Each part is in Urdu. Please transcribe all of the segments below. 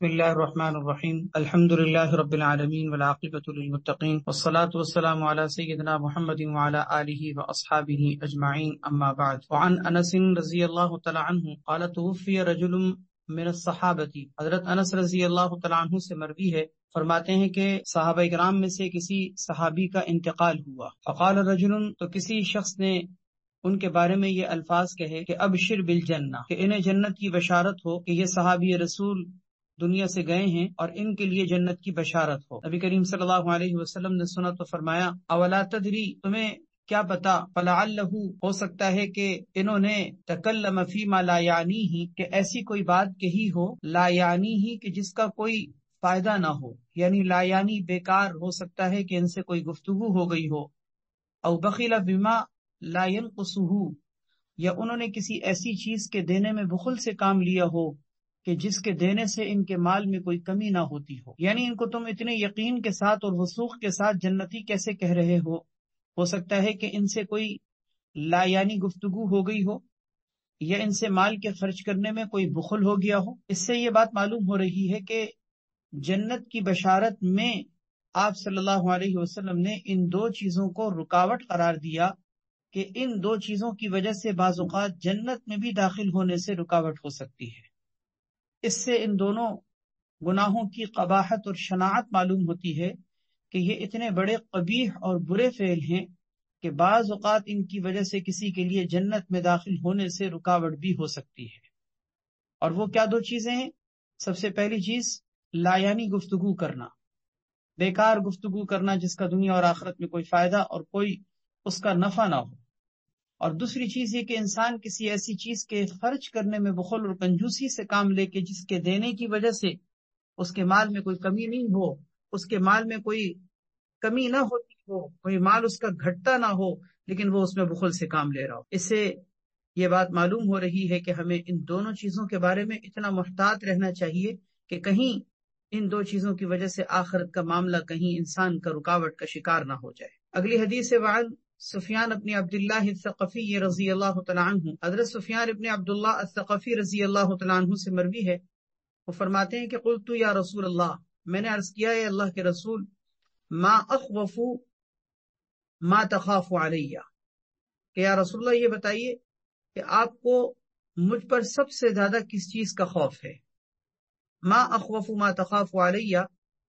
بسم الله الرحمن الرحيم الحمد لله رب العالمين والعاقبة للمتقين والصلاة والسلام على سيدنا محمد وعلى آله وأصحابه أجمعين أما بعد وعن أنس رضي الله تعالى عنه قال توفي رجل من الصحابة حضرت انس رضی اللہ تعالیٰ عنہ سے مروی ہے، فرماتے ہیں کہ صحابہ کرام میں سے کسی صحابی کا انتقال ہوا، فقال رجل، تو کسی شخص نے ان کے بارے میں یہ الفاظ کہے کہ ابشر بالجنہ، کہ انہیں جنت کی بشارت ہو، کہ یہ صحابی رسول دنیا سے گئے ہیں اور ان کے لیے جنت کی بشارت ہو۔ نبی کریم صلی اللہ علیہ وسلم نے سنا تو فرمایا اولا تدری، تمہیں کیا پتا، فلعلہ، ہو سکتا ہے کہ انہوں نے تکلم فیما لا یعنیہ، کہ ایسی کوئی بات کہی ہو لا یعنیہ، کہ جس کا کوئی فائدہ نہ ہو، یعنی لا یعنی بیکار، ہو سکتا ہے کہ ان سے کوئی گفتگو ہو گئی ہو، او بخل بما لا ينقصه، یا انہوں نے کسی ایسی چیز کے دینے میں بخل سے کام لیا ہو کہ جس کے دینے سے ان کے مال میں کوئی کمی نہ ہوتی ہو، یعنی ان کو تم اتنے یقین کے ساتھ اور وثوق کے ساتھ جنتی کیسے کہہ رہے ہو سکتا ہے کہ ان سے کوئی لا یعنی گفتگو ہو گئی ہو، یا ان سے مال کے خرچ کرنے میں کوئی بخل ہو گیا ہو۔ اس سے یہ بات معلوم ہو رہی ہے کہ جنت کی بشارت میں آپ صلی اللہ علیہ وسلم نے ان دو چیزوں کو رکاوٹ قرار دیا کہ ان دو چیزوں کی وجہ سے بعض اوقات جنت میں بھی داخل ہونے سے رکاوٹ ہو سکتی ہے۔ اس سے ان دونوں گناہوں کی قباحت اور شناعت معلوم ہوتی ہے کہ یہ اتنے بڑے قبیح اور برے فعل ہیں کہ بعض اوقات ان کی وجہ سے کسی کے لیے جنت میں داخل ہونے سے رکاوٹ بھی ہو سکتی ہے۔ اور وہ کیا دو چیزیں ہیں؟ سب سے پہلی چیز لا یعنی گفتگو کرنا، بیکار گفتگو کرنا جس کا دنیا اور آخرت میں کوئی فائدہ اور کوئی اس کا نفع نہ ہو، اور دوسری چیز یہ کہ انسان کسی ایسی چیز کے خرچ کرنے میں بخل اور کنجوسی سے کام لے کے جس کے دینے کی وجہ سے اس کے مال میں کوئی کمی نہیں ہو، اس کے مال میں کوئی کمی نہ ہوتی ہو، کوئی مال اس کا گھٹتا نہ ہو، لیکن وہ اس میں بخل سے کام لے رہا ہو۔ اس سے یہ بات معلوم ہو رہی ہے کہ ہمیں ان دونوں چیزوں کے بارے میں اتنا محتاط رہنا چاہیے کہ کہیں ان دو چیزوں کی وجہ سے آخرت کا معاملہ کہیں انسان کا رکاوٹ کا شکار نہ ہو جائے۔ اگلی حدیث وعن سفیان ابن عبداللہ الثقفی رضی اللہ تعالیٰ عنہ، حضرت سفیان ابن عبداللہ الثقفی رضی اللہ تعالیٰ عنہ سے مروی ہے، وہ فرماتے ہیں کہ قلت یا رسول اللہ، میں نے عرض کیا ہے اللہ کے رسول، ما اخوف ما تخاف علیہ، کہ یا رسول اللہ یہ بتائیے کہ آپ کو مجھ پر سب سے زیادہ کس چیز کا خوف ہے؟ ما اخوف ما تخاف علیہ،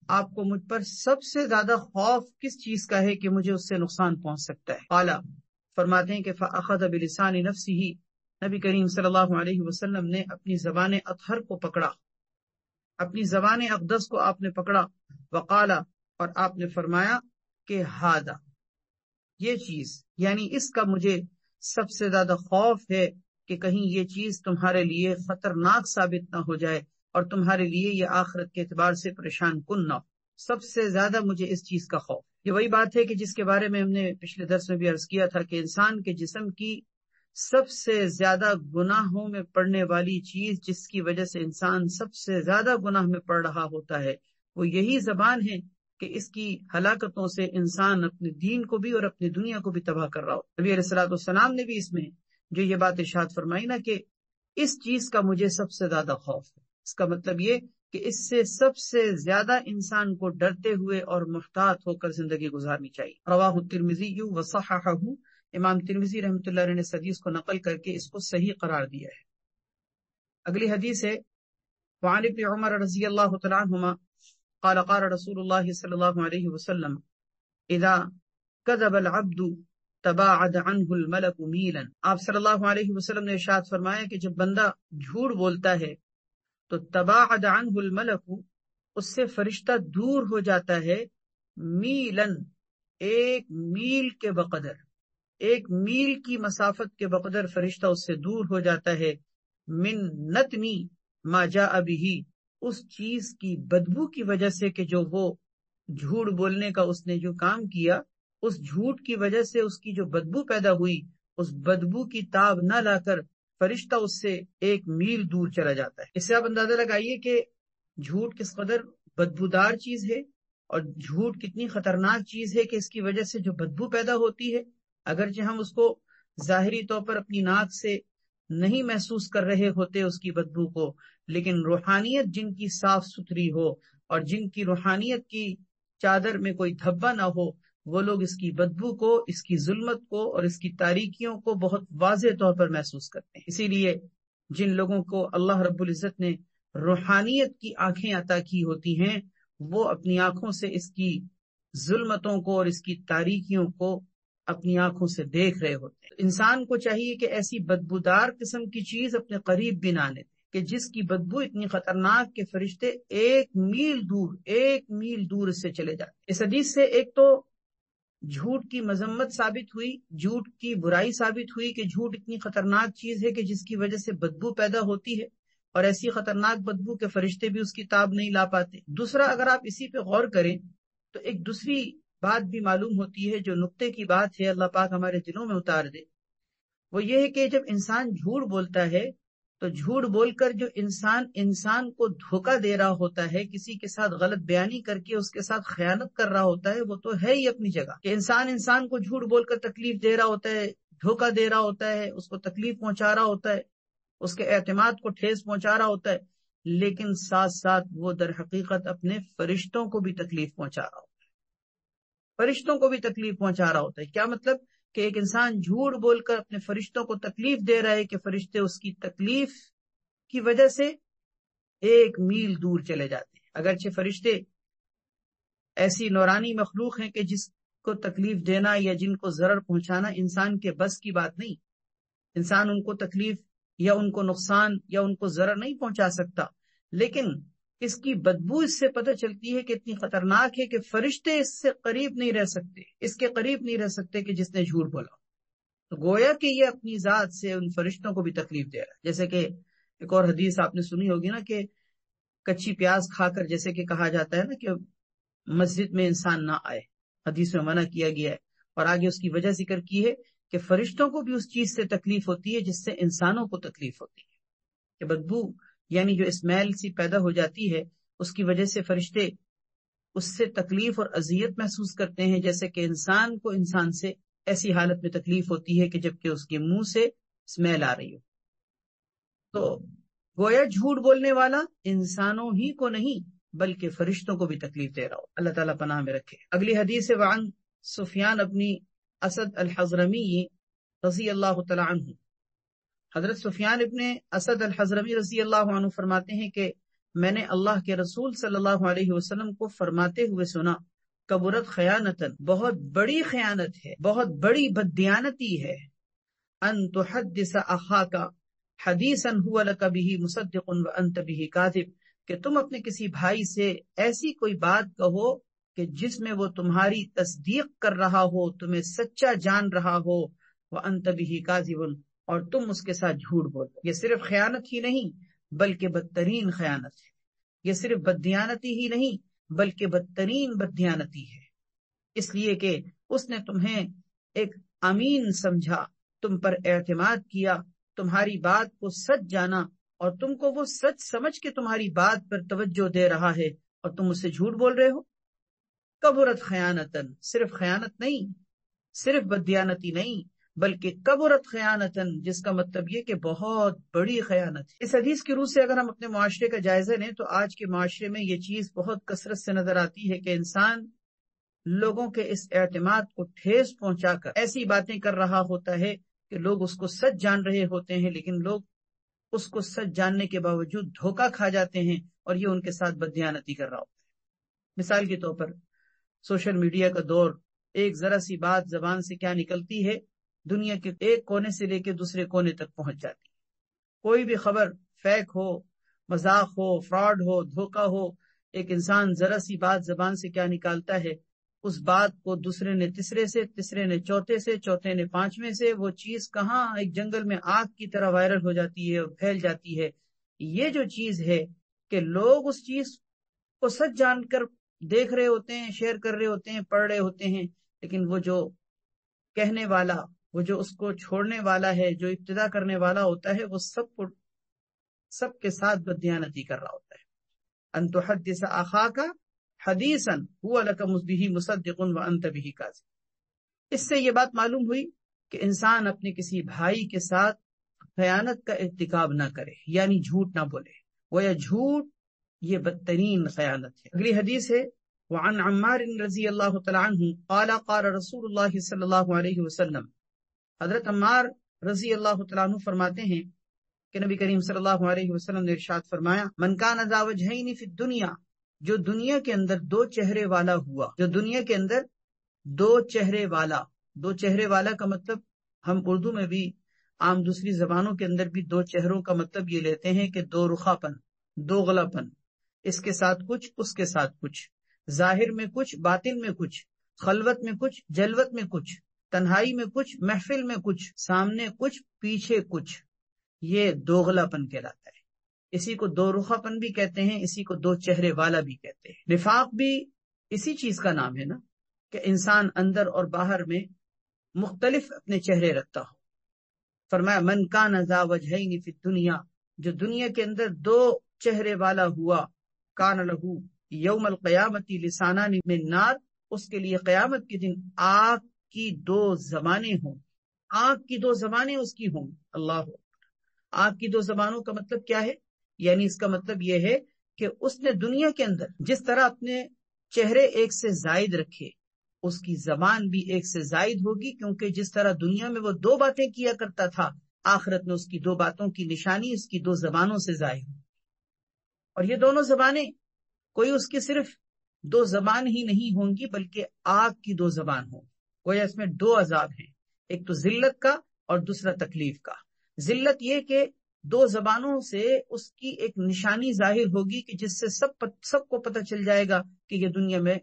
آپ کو مجھ پر سب سے زیادہ خوف کس چیز کا ہے کہ مجھے اس سے نقصان پہنچ سکتا ہے؟ قال، فرماتے ہیں کہ فاخذ بلسان نفسه، نبی کریم صلی اللہ علیہ وسلم نے اپنی زبان اطہر کو پکڑا، اپنی زبان اقدس کو آپ نے پکڑا، وقال، اور آپ نے فرمایا کہ ہذا، یہ چیز، یعنی اس کا مجھے سب سے زیادہ خوف ہے کہ کہیں یہ چیز تمہارے لیے خطرناک ثابت نہ ہو جائے اور تمہارے لیے یہ آخرت کے اعتبار سے پریشان کن نہ ہو۔ سب سے زیادہ مجھے اس چیز کا خوف۔ یہ وہی بات ہے کہ جس کے بارے میں ہم نے پچھلے درس میں بھی عرض کیا تھا کہ انسان کے جسم کی سب سے زیادہ گناہوں میں پڑنے والی چیز، جس کی وجہ سے انسان سب سے زیادہ گناہ میں پڑ رہا ہوتا ہے، وہ یہی زبان ہے کہ اس کی ہلاکتوں سے انسان اپنے دین کو بھی اور اپنی دنیا کو بھی تباہ کر رہا ہو۔ نبی علیہ الصلوۃ والسلام نے بھی اس میں جو یہ بات ارشاد فرمائی نا کہ اس چیز کا مجھے سب سے زیادہ خوف ہے، اس کا مطلب یہ کہ اس سے سب سے زیادہ انسان کو ڈرتے ہوئے اور محتاط ہو کر زندگی گزارنی چاہیے۔ رواہ الترمذی وصححہ، امام ترمذی رحمۃ اللہ علیہ نے اس حدیث کو نقل کر کے اس کو صحیح قرار دیا ہے۔ اگلی حدیث ہے وعن ابن عمر رضی اللہ تعالیٰ عنہما قال قال رسول اللہ صلی اللہ علیہ وسلم اذا كذب العبد تباعد عنه الملك میلا، آپ صلی اللہ علیہ وسلم نے ارشاد فرمایا کہ جب بندہ جھوٹ بولتا ہے تو تباعد عنہ الملک، اس سے فرشتہ دور ہو جاتا ہے، میلن، ایک میل کے بقدر، ایک میل کی مسافت کے بقدر فرشتہ اس سے دور ہو جاتا ہے، من نتنی ما جاء به، اس چیز کی بدبو کی وجہ سے کہ جو وہ جھوٹ بولنے کا اس نے جو کام کیا، اس جھوٹ کی وجہ سے اس کی جو بدبو پیدا ہوئی، اس بدبو کی تاب نہ لا کر فرشتہ اس سے ایک میل دور چلا جاتا ہے۔ اس سے آپ اندازہ لگائیے کہ جھوٹ کس قدر بدبودار چیز ہے اور جھوٹ کتنی خطرناک چیز ہے کہ اس کی وجہ سے جو بدبو پیدا ہوتی ہے، اگرچہ ہم اس کو ظاہری طور پر اپنی ناک سے نہیں محسوس کر رہے ہوتے اس کی بدبو کو، لیکن روحانیت جن کی صاف ستھری ہو اور جن کی روحانیت کی چادر میں کوئی دھبا نہ ہو، وہ لوگ اس کی بدبو کو، اس کی ظلمت کو اور اس کی تاریکیوں کو بہت واضح طور پر محسوس کرتے ہیں۔ اسی لیے جن لوگوں کو اللہ رب العزت نے روحانیت کی آنکھیں عطا کی ہوتی ہیں، وہ اپنی آنکھوں سے اس کی ظلمتوں کو اور اس کی تاریکیوں کو اپنی آنکھوں سے دیکھ رہے ہوتے ہیں۔ انسان کو چاہیے کہ ایسی بدبودار قسم کی چیز اپنے قریب بھی نہ آنے دے کہ جس کی بدبو اتنی خطرناک کہ فرشتے 1 میل دور اس سے چلے جاتے۔ اس حدیث سے ایک تو جھوٹ کی مذمت ثابت ہوئی، جھوٹ کی برائی ثابت ہوئی کہ جھوٹ اتنی خطرناک چیز ہے کہ جس کی وجہ سے بدبو پیدا ہوتی ہے، اور ایسی خطرناک بدبو کے فرشتے بھی اس کی تاب نہیں لا پاتے۔ دوسرا، اگر آپ اسی پہ غور کریں تو ایک دوسری بات بھی معلوم ہوتی ہے، جو نقطے کی بات ہے، اللہ پاک ہمارے دلوں میں اتار دے۔ وہ یہ ہے کہ جب انسان جھوٹ بولتا ہے تو جھوٹ بول کر جو انسان کو دھوکہ دے رہا ہوتا ہے، کسی کے ساتھ غلط بیانی کر کے اس کے ساتھ خیانت کر رہا ہوتا ہے، وہ تو ہے ہی اپنی جگہ کہ انسان کو جھوٹ بول کر تکلیف دے رہا ہوتا ہے، دھوکہ دے رہا ہوتا ہے، اس کو تکلیف پہنچا رہا ہوتا ہے، اس کے اعتماد کو ٹھیس پہنچا رہا ہوتا ہے، لیکن ساتھ ساتھ وہ در حقیقت اپنے فرشتوں کو بھی تکلیف پہنچا رہا ہوتا ہے، فرشتوں کو بھی تکلیف پہنچا رہا ہوتا ہے۔ کیا مطلب؟ کہ ایک انسان جھوٹ بول کر اپنے فرشتوں کو تکلیف دے رہا ہے کہ فرشتے اس کی تکلیف کی وجہ سے 1 میل دور چلے جاتے ہیں۔ اگرچہ فرشتے ایسی نورانی مخلوق ہیں کہ جس کو تکلیف دینا یا جن کو ضرر پہنچانا انسان کے بس کی بات نہیں، انسان ان کو تکلیف یا ان کو نقصان یا ان کو ضرر نہیں پہنچا سکتا، لیکن اس کی بدبو اس سے پتہ چلتی ہے کہ اتنی خطرناک ہے کہ فرشتے اس سے قریب نہیں رہ سکتے، اس کے قریب نہیں رہ سکتے کہ جس نے جھوٹ بولا۔ تو گویا کہ یہ اپنی ذات سے ان فرشتوں کو بھی تکلیف دے رہا ہے۔ جیسے کہ ایک اور حدیث آپ نے سنی ہوگی نا کہ کچی پیاز کھا کر، جیسے کہ کہا جاتا ہے نا کہ مسجد میں انسان نہ آئے، حدیث میں منع کیا گیا ہے، اور آگے اس کی وجہ ذکر کی ہے کہ فرشتوں کو بھی اس چیز سے تکلیف ہوتی ہے جس سے انسانوں کو تکلیف ہوتی ہے، کہ بدبو یعنی جو اسمیل سی پیدا ہو جاتی ہے، اس کی وجہ سے فرشتے اس سے تکلیف اور اذیت محسوس کرتے ہیں، جیسے کہ انسان کو انسان سے ایسی حالت میں تکلیف ہوتی ہے کہ جبکہ اس کے منہ سے اسمیل آ رہی ہو۔ تو گویا جھوٹ بولنے والا انسانوں ہی کو نہیں بلکہ فرشتوں کو بھی تکلیف دے رہا ہو۔ اللہ تعالیٰ پناہ میں رکھے۔ اگلی حدیث ہے وعن سفیان ابن اسد الحضرمی رضی اللہ تعالیٰ عنہ۔ حضرت سفیان ابن اسد الحضرمی رضی اللہ عنہ فرماتے ہیں کہ میں نے اللہ کے رسول صلی اللہ علیہ وسلم کو فرماتے ہوئے سنا، کبرت خیانتن، بہت بڑی خیانت ہے، بہت بڑی بددیانتی ہے، ان تحدث اخاک حدیثا هو لک به مصدق وانت به کاذب، کہ تم اپنے کسی بھائی سے ایسی کوئی بات کہو کہ جس میں وہ تمہاری تصدیق کر رہا ہو، تمہیں سچا جان رہا ہو، وانت به کاذب، اور تم اس کے ساتھ جھوٹ بول۔ یہ صرف خیانت ہی نہیں بلکہ بدترین خیانت ہے، یہ صرف بددیانتی ہی نہیں بلکہ بدترین بددیانتی ہے، اس لیے کہ اس نے تمہیں ایک امین سمجھا، تم پر اعتماد کیا، تمہاری بات کو سچ جانا، اور تم کو وہ سچ سمجھ کے تمہاری بات پر توجہ دے رہا ہے، اور تم اس سے جھوٹ بول رہے ہو۔ کبرت خیانتن، صرف خیانت نہیں، صرف بددیانتی نہیں بلکہ کبرت خیانتن، جس کا مطلب یہ کہ بہت بڑی خیانت ہے۔ اس حدیث کی روح سے اگر ہم اپنے معاشرے کا جائزہ لیں تو آج کے معاشرے میں یہ چیز بہت کثرت سے نظر آتی ہے کہ انسان لوگوں کے اس اعتماد کو ٹھیس پہنچا کر ایسی باتیں کر رہا ہوتا ہے کہ لوگ اس کو سچ جان رہے ہوتے ہیں، لیکن لوگ اس کو سچ جاننے کے باوجود دھوکہ کھا جاتے ہیں، اور یہ ان کے ساتھ بددیانتی کر رہا ہوتا ہے۔ مثال کے طور پر سوشل میڈیا کا دور، ایک ذرا سی بات زبان سے کیا نکلتی ہے، دنیا کے ایک کونے سے لے کے دوسرے کونے تک پہنچ جاتی ہے۔ کوئی بھی خبر فیک ہو، مذاق ہو، فراڈ ہو، دھوکہ ہو، ایک انسان ذرا سی بات زبان سے کیا نکالتا ہے، اس بات کو دوسرے نے تیسرے سے، تیسرے نے چوتھے سے، چوتھے نے پانچویں سے، وہ چیز کہاں ایک جنگل میں آگ کی طرح وائرل ہو جاتی ہے اور پھیل جاتی ہے۔ یہ جو چیز ہے کہ لوگ اس چیز کو سچ جان کر دیکھ رہے ہوتے ہیں، شیئر کر رہے ہوتے ہیں، پڑھ رہے ہوتے ہیں، لیکن وہ جو کہنے والا، وہ جو اس کو چھوڑنے والا ہے، جو ابتدا کرنے والا ہوتا ہے، وہ سب کے ساتھ بددیانتی کر رہا ہوتا ہے۔ ان تحدث اخاک حدیثا هو لک به مصدق وانت به کاذب۔ اس سے یہ بات معلوم ہوئی کہ انسان اپنے کسی بھائی کے ساتھ خیانت کا ارتکاب نہ کرے، یعنی جھوٹ نہ بولے، وہ یا جھوٹ یہ بدترین خیانت ہے۔ اگلی حدیث ہے وعن عمار رضی اللہ تعالیٰ عنہ قال قال رسول اللہ صلی اللہ علیہ وسلم، حضرت عمار رضی اللہ تعالیٰ عنہ فرماتے ہیں کہ نبی کریم صلی اللہ علیہ وسلم نے ارشاد فرمایا، من کان ذا وجہین فی الدنیا، جو دنیا کے اندر دو چہرے والا ہوا، جو دنیا کے اندر دو چہرے والا، دو چہرے والا کا مطلب ہم اردو میں بھی عام دوسری زبانوں کے اندر بھی دو چہروں کا مطلب یہ لیتے ہیں کہ دو رخا پن، دو غلا پن، اس کے ساتھ کچھ اس کے ساتھ کچھ، ظاہر میں کچھ باطن میں کچھ، خلوت میں کچھ جلوت میں کچھ، تنہائی میں کچھ محفل میں کچھ، سامنے کچھ پیچھے کچھ، یہ دوغلا پن کہلاتا ہے۔ اسی کو دو رخا پن بھی کہتے ہیں، اسی کو دو چہرے والا بھی کہتے ہیں۔ نفاق بھی اسی چیز کا نام ہے نا، کہ انسان اندر اور باہر میں مختلف اپنے چہرے رکھتا ہو۔ فرمایا من کان ذا وجہین فی الدنیا، جو دنیا کے اندر دو چہرے والا ہوا، کان لہو یوم القیامت لسانان من نار، اس کے لیے قیامت کے دن آگ کی دو زبانیں ہوں، آگ کی دو زبانیں اس کی ہوں۔ اللہ، آگ کی دو زبانوں کا مطلب کیا ہے؟ یعنی اس کا مطلب یہ ہے کہ اس نے دنیا کے اندر جس طرح اپنے چہرے ایک سے زائد رکھے، اس کی زبان بھی ایک سے زائد ہوگی، کیونکہ جس طرح دنیا میں وہ دو باتیں کیا کرتا تھا، آخرت میں اس کی دو باتوں کی نشانی اس کی دو زبانوں سے ظاہر ہو۔ اور یہ دونوں زبانیں کوئی اس کی صرف دو زبان ہی نہیں ہوں گی، بلکہ آگ کی دو زبان ہوں۔ گویا اس میں دو عذاب ہیں، ایک تو ذلت کا اور دوسرا تکلیف کا۔ ذلت یہ کہ دو زبانوں سے اس کی ایک نشانی ظاہر ہوگی کہ جس سے سب کو پتہ چل جائے گا کہ یہ دنیا میں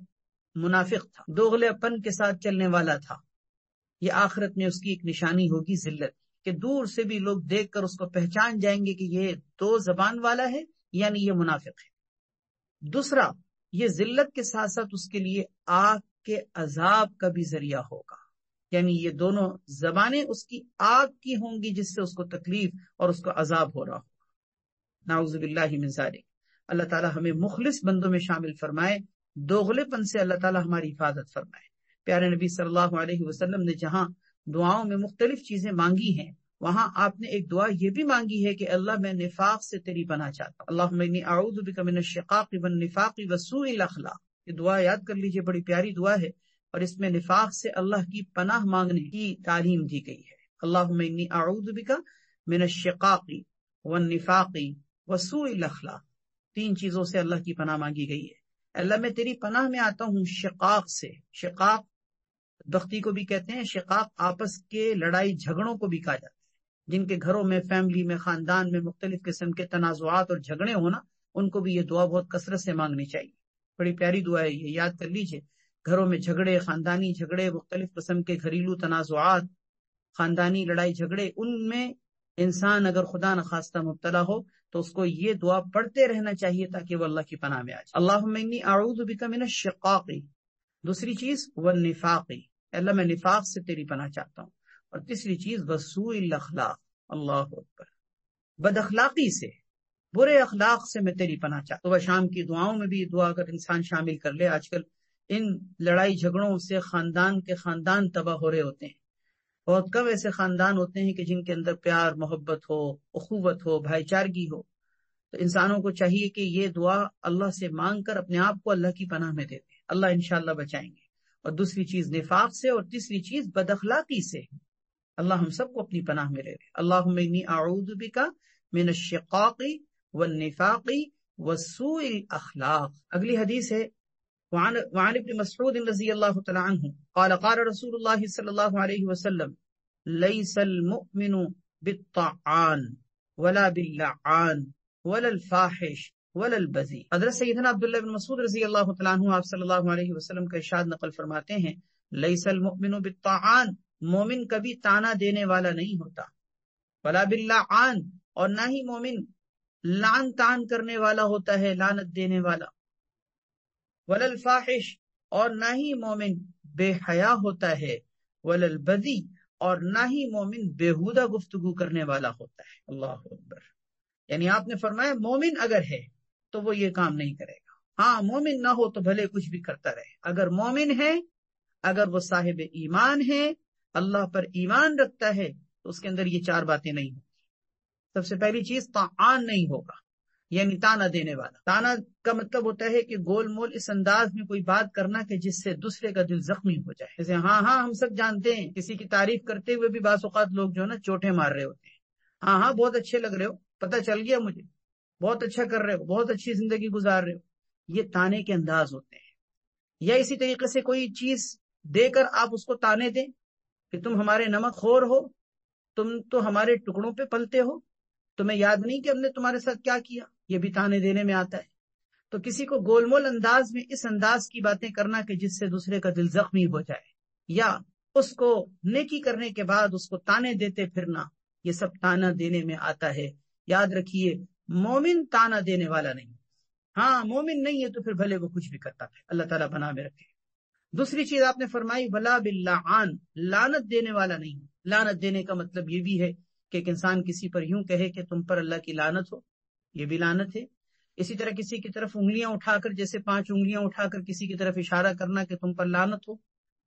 منافق تھا، دوغلے پن کے ساتھ چلنے والا تھا۔ یہ آخرت میں اس کی ایک نشانی ہوگی ذلت، کہ دور سے بھی لوگ دیکھ کر اس کو پہچان جائیں گے کہ یہ دو زبان والا ہے، یعنی یہ منافق ہے۔ دوسرا، یہ ذلت کے ساتھ ساتھ اس کے لیے آگ کے عذاب کا بھی ذریعہ ہوگا، یعنی یہ دونوں زبانیں اس کی آگ کی ہوں گی جس سے اس کو تکلیف اور اس کو عذاب ہو رہا ہوگا۔ نعوذ باللہ من ذالک۔ اللہ تعالیٰ ہمیں مخلص بندوں میں شامل فرمائے، دوغلے پن سے اللہ تعالیٰ ہماری حفاظت فرمائے۔ پیارے نبی صلی اللہ علیہ وسلم نے جہاں دعاؤں میں مختلف چیزیں مانگی ہیں، وہاں آپ نے ایک دعا یہ بھی مانگی ہے کہ اللہ میں نفاق سے تیری پناہ چاہتا ہوں، اللہم انی اعوذ بک من الشقاق والنفاق وسوء الاخلاق۔ یہ دعا یاد کر لیجئے، بڑی پیاری دعا ہے، اور اس میں نفاق سے اللہ کی پناہ مانگنے کی تعلیم دی گئی ہے۔ اللہم انی اعوذ بک من الشقاق والنفاق وسوء الاخلاق، تین چیزوں سے اللہ کی پناہ مانگی گئی ہے۔ اللہ میں تیری پناہ میں آتا ہوں شقاق سے۔ شقاق بختی کو بھی کہتے ہیں، شقاق آپس کے لڑائی جھگڑوں کو بھی کہا جاتا ہے، جن کے گھروں میں، فیملی میں، خاندان میں مختلف قسم کے تنازعات اور جھگڑے ہونا، ان کو بھی یہ دعا بہت کثرت سے مانگنی چاہیے۔ بڑی پیاری دعا ہے، یہ یاد کر لیجئے۔ گھروں میں جھگڑے، خاندانی جھگڑے، مختلف قسم کے گھریلو تنازعات، خاندانی لڑائی جھگڑے، ان میں انسان اگر خدا نخواستہ مبتلا ہو تو اس کو یہ دعا پڑھتے رہنا چاہیے تاکہ وہ اللہ کی پناہ میں آ جائے۔ اللہم انی اعوذ بک من الشقاق، دوسری چیز والنفاق، اللہ میں نفاق سے تیری پناہ چاہتا ہوں، اور تیسری چیز وسوء الاخلاق، اللہ اکبر، بد اخلاقی سے، برے اخلاق سے میں تیری پناہ چاہتا ہوں۔ صبح شام کی دعاؤں میں بھی یہ دعا اگر انسان شامل کر لے، آج کل ان لڑائی جھگڑوں سے خاندان تباہ ہو رہے ہوتے ہیں۔ بہت کم ایسے خاندان ہوتے ہیں کہ جن کے اندر پیار، محبت ہو، اخوت ہو، بھائی چارگی ہو۔ تو انسانوں کو چاہیے کہ یہ دعا اللہ سے مانگ کر اپنے آپ کو اللہ کی پناہ میں دے دیں، اللہ انشاءاللہ بچائیں گے۔ اور دوسری چیز نفاق سے، اور تیسری چیز بد اخلاقی سے، اللہ ہم سب کو اپنی پناہ میں لے لے۔ اللہم انی اعوذ بک من الشقاق والنفاق وسوء الاخلاق۔ اگلی حدیث ہے وعن ابن مسعود رضی اللہ تعالی عنہ قال قال رسول اللہ صلی اللہ علیہ وسلم لیس المؤمن بالطعان ولا باللعان ولا الفاحش ولا البذیء۔ حضرت سیدنا عبداللہ بن مسعود رضی اللہ تعالیٰ عنہ آپ صلی اللہ علیہ وسلم کا ارشاد نقل فرماتے ہیں، لیس المؤمن بالطعان، مومن کبھی تانا دینے والا نہیں ہوتا، ولا باللعان، اور نہ ہی مومن لعن تان کرنے والا ہوتا ہے، لعنت دینے والا، ولا الفاحش، اور نہ ہی مومن بے حیا ہوتا ہے، ولا البذیء، اور نہ ہی مومن بےہودہ گفتگو کرنے والا ہوتا ہے۔ اللہ اکبر، یعنی آپ نے فرمایا مومن اگر ہے تو وہ یہ کام نہیں کرے گا، ہاں مومن نہ ہو تو بھلے کچھ بھی کرتا رہے، اگر مومن ہے، اگر وہ صاحب ایمان ہے، اللہ پر ایمان رکھتا ہے، تو اس کے اندر یہ چار باتیں نہیں ہوں۔ سب سے پہلی چیز طعان نہیں ہوگا، یعنی تانا دینے والا۔ تانا کا مطلب ہوتا ہے کہ گول مول اس انداز میں کوئی بات کرنا کہ جس سے دوسرے کا دل زخمی ہو جائے۔ جیسے ہاں ہاں ہم سب جانتے ہیں، کسی کی تعریف کرتے ہوئے بھی بعض اوقات لوگ جو ہے نا چوٹیں مار رہے ہوتے ہیں، ہاں ہاں بہت اچھے لگ رہے ہو، پتہ چل گیا مجھے، بہت اچھا کر رہے ہو، بہت اچھی زندگی گزار رہے ہو، یہ تانے کے انداز ہوتے ہیں۔ یا اسی طریقے سے کوئی چیز دے کر آپ اس کو تانے دیں کہ تم ہمارے نمک خور ہو، تم تو ہمارے ٹکڑوں پہ پلتے ہو، تمہیں یاد نہیں کہ ہم نے تمہارے ساتھ کیا کیا، یہ بھی تانے دینے میں آتا ہے۔ تو کسی کو گول مول انداز میں اس انداز کی باتیں کرنا کہ جس سے دوسرے کا دل زخمی ہو جائے، یا اس کو نیکی کرنے کے بعد اس کو تانے دیتے پھرنا، یہ سب تانا دینے میں آتا ہے۔ یاد رکھیے مومن تانا دینے والا نہیں، ہاں مومن نہیں ہے تو پھر بھلے وہ کچھ بھی کرتا ہے، اللہ تعالیٰ بنا میں رکھے۔ دوسری چیز آپ نے فرمائی ولا باللعان، لعنت دینے والا نہیں۔ لعنت دینے کا مطلب یہ بھی ہے کہ ایک انسان کسی پر یوں کہے کہ تم پر اللہ کی لعنت ہو، یہ بھی لعنت ہے۔ اسی طرح کسی کی طرف انگلیاں اٹھا کر، جیسے 5 انگلیاں اٹھا کر کسی کی طرف اشارہ کرنا کہ تم پر لعنت ہو،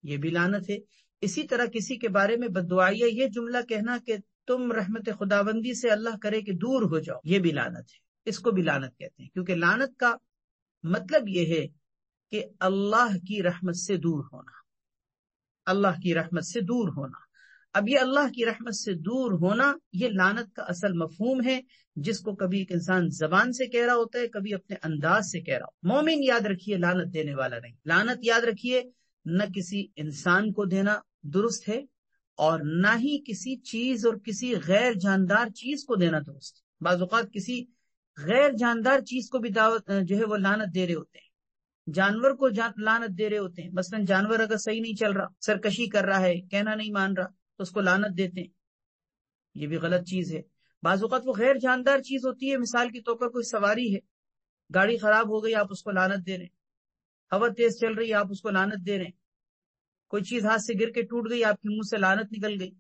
یہ بھی لعنت ہے۔ اسی طرح کسی کے بارے میں بددعائیہ یہ جملہ کہنا کہ تم رحمت خداوندی سے اللہ کرے کہ دور ہو جاؤ، یہ بھی لعنت ہے، اس کو بھی لعنت کہتے ہیں، کیونکہ لعنت کا مطلب یہ ہے کہ اللہ کی رحمت سے دور ہونا، اللہ کی رحمت سے دور ہونا۔ اب یہ اللہ کی رحمت سے دور ہونا یہ لعنت کا اصل مفہوم ہے، جس کو کبھی ایک انسان زبان سے کہہ رہا ہوتا ہے، کبھی اپنے انداز سے کہہ رہا ہو۔ مومن یاد رکھیے لعنت دینے والا نہیں۔ لعنت یاد رکھیے نہ کسی انسان کو دینا درست ہے، اور نہ ہی کسی چیز اور کسی غیر جاندار چیز کو دینا درست ہے۔ بعض اوقات کسی غیر جاندار چیز کو بھی دعوت جو ہے وہ لعنت دے رہے ہوتے ہیں، جانور کو لعنت دے رہے ہوتے ہیں۔ مثلا جانور اگر صحیح نہیں چل رہا، سرکشی کر رہا ہے، کہنا نہیں مان رہا، تو اس کو لعنت دیتے ہیں، یہ بھی غلط چیز ہے۔ بعض اوقات وہ غیر جاندار چیز ہوتی ہے، مثال کے طور پر کوئی سواری ہے، گاڑی خراب ہو گئی، آپ اس کو لعنت دے رہے ہیں، ہوا تیز چل رہی ہے، آپ اس کو لعنت دے رہے ہیں، کوئی چیز ہاتھ سے گر کے ٹوٹ گئی، آپ کے منہ سے لعنت نکل گئی،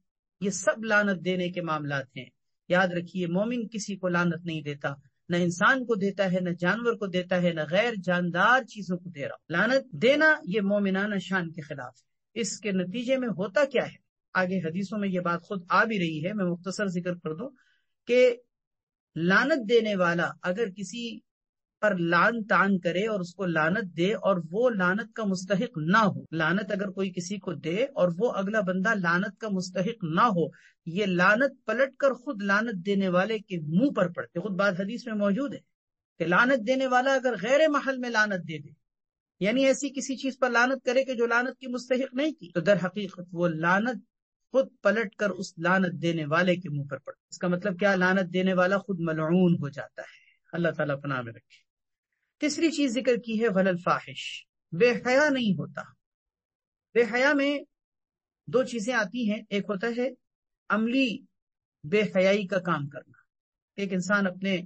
یہ سب لعنت دینے کے معاملات ہیں۔ یاد رکھیے مومن کسی کو لعنت نہیں دیتا، نہ انسان کو دیتا ہے، نہ جانور کو دیتا ہے، نہ غیر جاندار چیزوں کو دے رہا۔ لعنت دینا یہ مومنانہ شان کے خلاف ہے۔ اس کے نتیجے میں ہوتا کیا ہے، آگے حدیثوں میں یہ بات خود آ بھی رہی ہے، میں مختصر ذکر کر دوں کہ لعنت دینے والا اگر کسی پر لعن طعن کرے اور اس کو لعنت دے اور وہ لعنت کا مستحق نہ ہو، لعنت اگر کوئی کسی کو دے اور وہ اگلا بندہ لعنت کا مستحق نہ ہو، یہ لعنت پلٹ کر خود لعنت دینے والے کے منہ پر پڑتے۔ خود بات حدیث میں موجود ہے کہ لعنت دینے والا اگر غیر محل میں لعنت دے دے، یعنی ایسی کسی چیز پر لعنت کرے کہ جو لعنت کی مستحق نہیں تھی، تو در حقیقت وہ لعنت خود پلٹ کر اس لعنت دینے والے کے منہ پر پڑتا۔ اس کا مطلب کیا، لعنت دینے والا خود ملعون ہو جاتا ہے، اللہ تعالیٰ پناہ میں رکھے۔ تیسری چیز ذکر کی ہے ولا الفاحش، بے حیا نہیں ہوتا۔ بے حیا میں 2 چیزیں آتی ہیں، ایک ہوتا ہے عملی بے حیائی کا کام کرنا، ایک انسان اپنے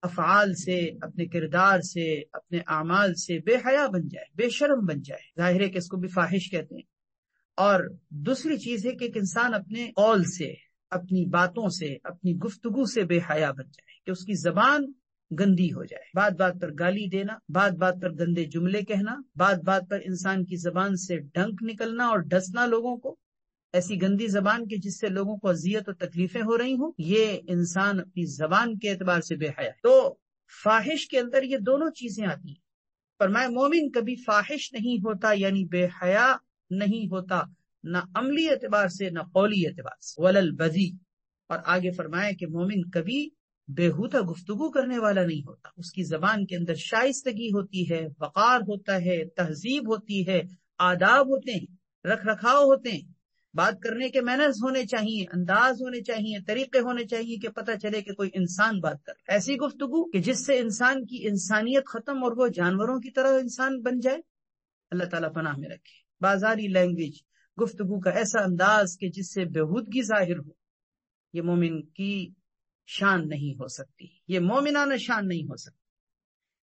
افعال سے، اپنے کردار سے، اپنے اعمال سے بے حیا بن جائے، بے شرم بن جائے، ظاہر ہے کہ اس کو بھی فاحش کہتے ہیں۔ اور دوسری چیز ہے کہ ایک انسان اپنے قول سے، اپنی باتوں سے، اپنی گفتگو سے بے حیا بن جائے، کہ اس کی زبان گندی ہو جائے، بات بات پر گالی دینا، بات بات پر گندے جملے کہنا، بات بات پر انسان کی زبان سے ڈنک نکلنا اور ڈسنا لوگوں کو، ایسی گندی زبان کی جس سے لوگوں کو اذیت اور تکلیفیں ہو رہی ہوں، یہ انسان اپنی زبان کے اعتبار سے بے حیا ہے۔ تو فاحش کے اندر یہ دونوں چیزیں آتی ہیں۔ فرمایا مومن کبھی فاحش نہیں ہوتا، یعنی بے حیا نہیں ہوتا، نہ عملی اعتبار سے نہ قولی اعتبار سے، ولل بذی۔ اور آگے فرمایا کہ مومن کبھی بےہودہ گفتگو کرنے والا نہیں ہوتا، اس کی زبان کے اندر شائستگی ہوتی ہے، وقار ہوتا ہے، تہذیب ہوتی ہے، آداب ہوتے ہیں، رکھ رکھاؤ ہوتے ہیں، بات کرنے کے مینرز ہونے چاہیے، انداز ہونے چاہیے، طریقے ہونے چاہیے کہ پتہ چلے کہ کوئی انسان بات کر، ایسی گفتگو کہ جس سے انسان کی انسانیت ختم اور وہ جانوروں کی طرح انسان بن جائے، اللہ تعالیٰ پناہ میں رکھے۔ بازاری لینگویج، گفتگو کا ایسا انداز کہ جس سے بےہودگی ظاہر ہو، یہ مومن کی شان نہیں ہو سکتی، یہ مومنانہ شان نہیں ہو سکتی۔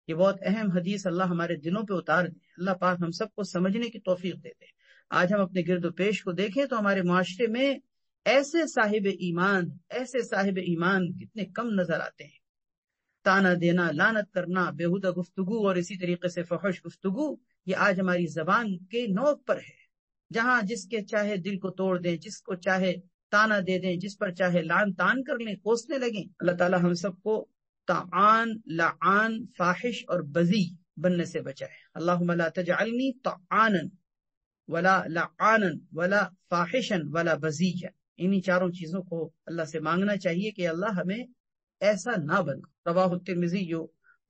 یہ بہت اہم حدیث اللہ ہمارے دلوں پہ اتار دے، اللہ پاک ہم سب کو سمجھنے کی توفیق دے دے۔ آج ہم اپنے گرد و پیش کو دیکھیں تو ہمارے معاشرے میں ایسے صاحب ایمان کتنے کم نظر آتے ہیں۔ تانا دینا، لعنت کرنا، بےہودہ گفتگو اور اسی طریقے سے فحش گفتگو، یہ آج ہماری زبان کے نوک پر ہے، جہاں جس کے چاہے دل کو توڑ دیں، جس کو چاہے تانا دے دیں، جس پر چاہے لان تان کر لیں، کوسنے لگیں۔ اللہ تعالی ہم سب کو طعان، لعان، فاحش اور بذی بننے سے بچائے۔ اللہم لا تجعلنی طعانا ولا لعانا ولا فاحشا ولا بذیا۔ انہی چاروں چیزوں کو اللہ سے مانگنا چاہیے کہ اللہ ہمیں ایسا نہ بنا۔ رواہ الترمذی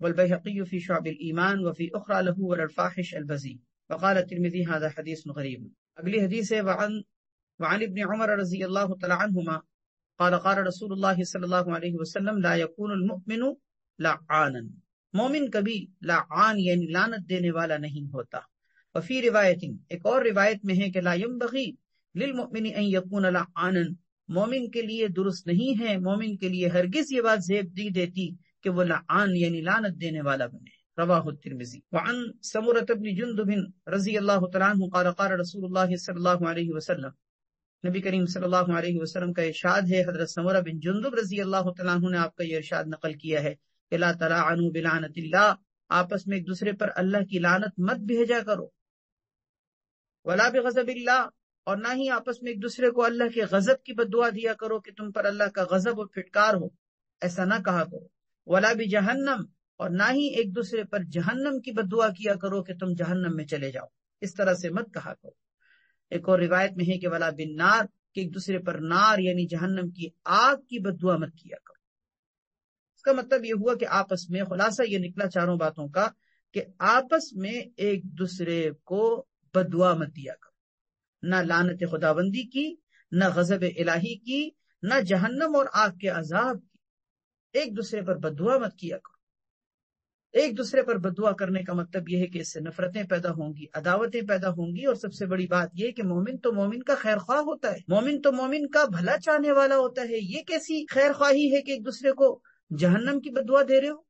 والبیہقی فی شعب الایمان وفی اخرى له ولا الفاحش البذی وقال الترمذی هذا حدیث غریب۔ اگلی حدیث ہے وعن ابن عمر رضی اللہ تعالی عنہما قال قال رسول اللہ صلی اللہ علیہ وسلم لا يكون المؤمن لعانا، مومن کبھی لعان یعنی لعنت دینے والا نہیں ہوتا۔ وفی روایت، ایک اور روایت میں ہے کہ لا ينبغي للمؤمن ان يكون لعانا، مومن کے لیے درست نہیں ہے، مومن کے لیے ہرگز یہ بات زیب دی دیتی کہ وہ لعان یعنی لعنت دینے والا بنے۔ رواہ الترمذی۔ وعن سمرۃ بن جندب رضی اللہ تعالی عنہ قال قال رسول اللہ صلی اللہ علیہ وسلم، نبی کریم صلی اللہ علیہ وسلم کا ارشاد ہے، حضرت سمرہ بن جندب رضی اللہ تعالیٰ عنہ نے آپ کا یہ ارشاد نقل کیا ہے کہ لا تلاعنوا بلعنت اللہ، آپس میں ایک دوسرے پر اللہ کی لعنت مت بھیجا کرو، ولا بغضب اللہ، اور نہ ہی آپس میں ایک دوسرے کو اللہ کے غضب کی بد دعا دیا کرو کہ تم پر اللہ کا غضب اور پھٹکار ہو، ایسا نہ کہا کرو۔ ولا بجہنم، اور نہ ہی ایک دوسرے پر جہنم کی بد دعا کیا کرو کہ تم جہنم میں چلے جاؤ، اس طرح سے مت کہا کرو۔ ایک اور روایت میں ہے کہ ولا بالنار، کہ ایک دوسرے پر نار یعنی جہنم کی آگ کی بد دعا مت کیا کرو۔ اس کا مطلب یہ ہوا کہ آپس میں، خلاصہ یہ نکلا چاروں باتوں کا کہ آپس میں ایک دوسرے کو بد دعا مت دیا کرو، نہ لعنت خداوندی کی، نہ غضب الہی کی، نہ جہنم اور آگ کے عذاب کی، ایک دوسرے پر بد دعا مت کیا کرو۔ ایک دوسرے پر بد دعا کرنے کا مطلب یہ ہے کہ اس سے نفرتیں پیدا ہوں گی، عداوتیں پیدا ہوں گی، اور سب سے بڑی بات یہ کہ مومن تو مومن کا خیر خواہ ہوتا ہے، مومن تو مومن کا بھلا چاہنے والا ہوتا ہے۔ یہ کیسی خیر خواہی ہے کہ ایک دوسرے کو جہنم کی بد دعا دے رہے ہو،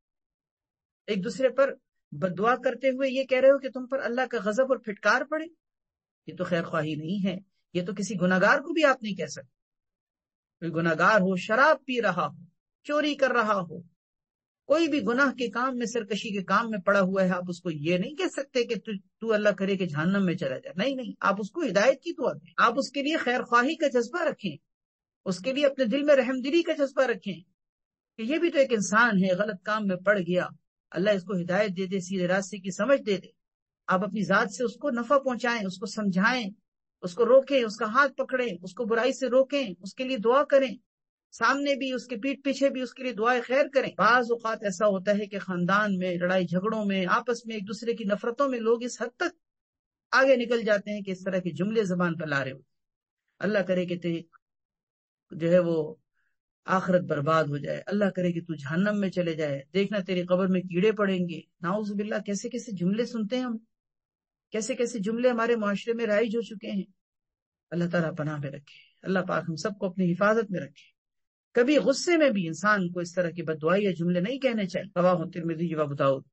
ایک دوسرے پر بد دعا کرتے ہوئے یہ کہہ رہے ہو کہ تم پر اللہ کا غضب اور پھٹکار پڑے؟ یہ تو خیر خواہی نہیں ہے، یہ تو کسی گناہگار کو بھی آپ نہیں کہہ سکتے۔ کوئی گناہگار ہو، شراب پی رہا ہو، چوری کر رہا ہو، کوئی بھی گناہ کے کام میں، سرکشی کے کام میں پڑا ہوا ہے، آپ اس کو یہ نہیں کہہ سکتے کہ تو اللہ کرے کہ جہنم میں چلا جائے۔ نہیں، آپ اس کو ہدایت کی دعا دیں، آپ اس کے لیے خیر خواہی کا جذبہ رکھیں، اس کے لیے اپنے دل میں رحم دلی کا جذبہ رکھیں کہ یہ بھی تو ایک انسان ہے، غلط کام میں پڑ گیا، اللہ اس کو ہدایت دے دے، سیدھے راستے کی سمجھ دے دے۔ آپ اپنی ذات سے اس کو نفع پہنچائیں، اس کو سمجھائیں، اس کو روکیں، اس کا ہاتھ پکڑیں، اس کو برائی سے روکیں، اس کے لیے دعا کریں، سامنے بھی اس کے پیٹھ پیچھے بھی اس کے لیے دعائیں خیر کریں۔ بعض اوقات ایسا ہوتا ہے کہ خاندان میں لڑائی جھگڑوں میں، آپس میں ایک دوسرے کی نفرتوں میں لوگ اس حد تک آگے نکل جاتے ہیں کہ اس طرح کے جملے زبان پر لا رہے ہو، اللہ کرے کہ جو ہے وہ آخرت برباد ہو جائے، اللہ کرے کہ تو جہنم میں چلے جائے، دیکھنا تیری قبر میں کیڑے پڑیں گے، نعوذ باللہ۔ کیسے کیسے جملے سنتے ہیں ہم، کیسے کیسے جملے ہمارے معاشرے میں رائج ہو چکے ہیں۔ اللہ تعالیٰ پناہ میں رکھے، اللہ پاک ہم سب کو اپنی حفاظت میں رکھے۔ کبھی غصے میں بھی انسان کو اس طرح کی بد دعائی یا جملے نہیں کہنے چاہیے۔ رواہ الترمذی و ابو داؤد۔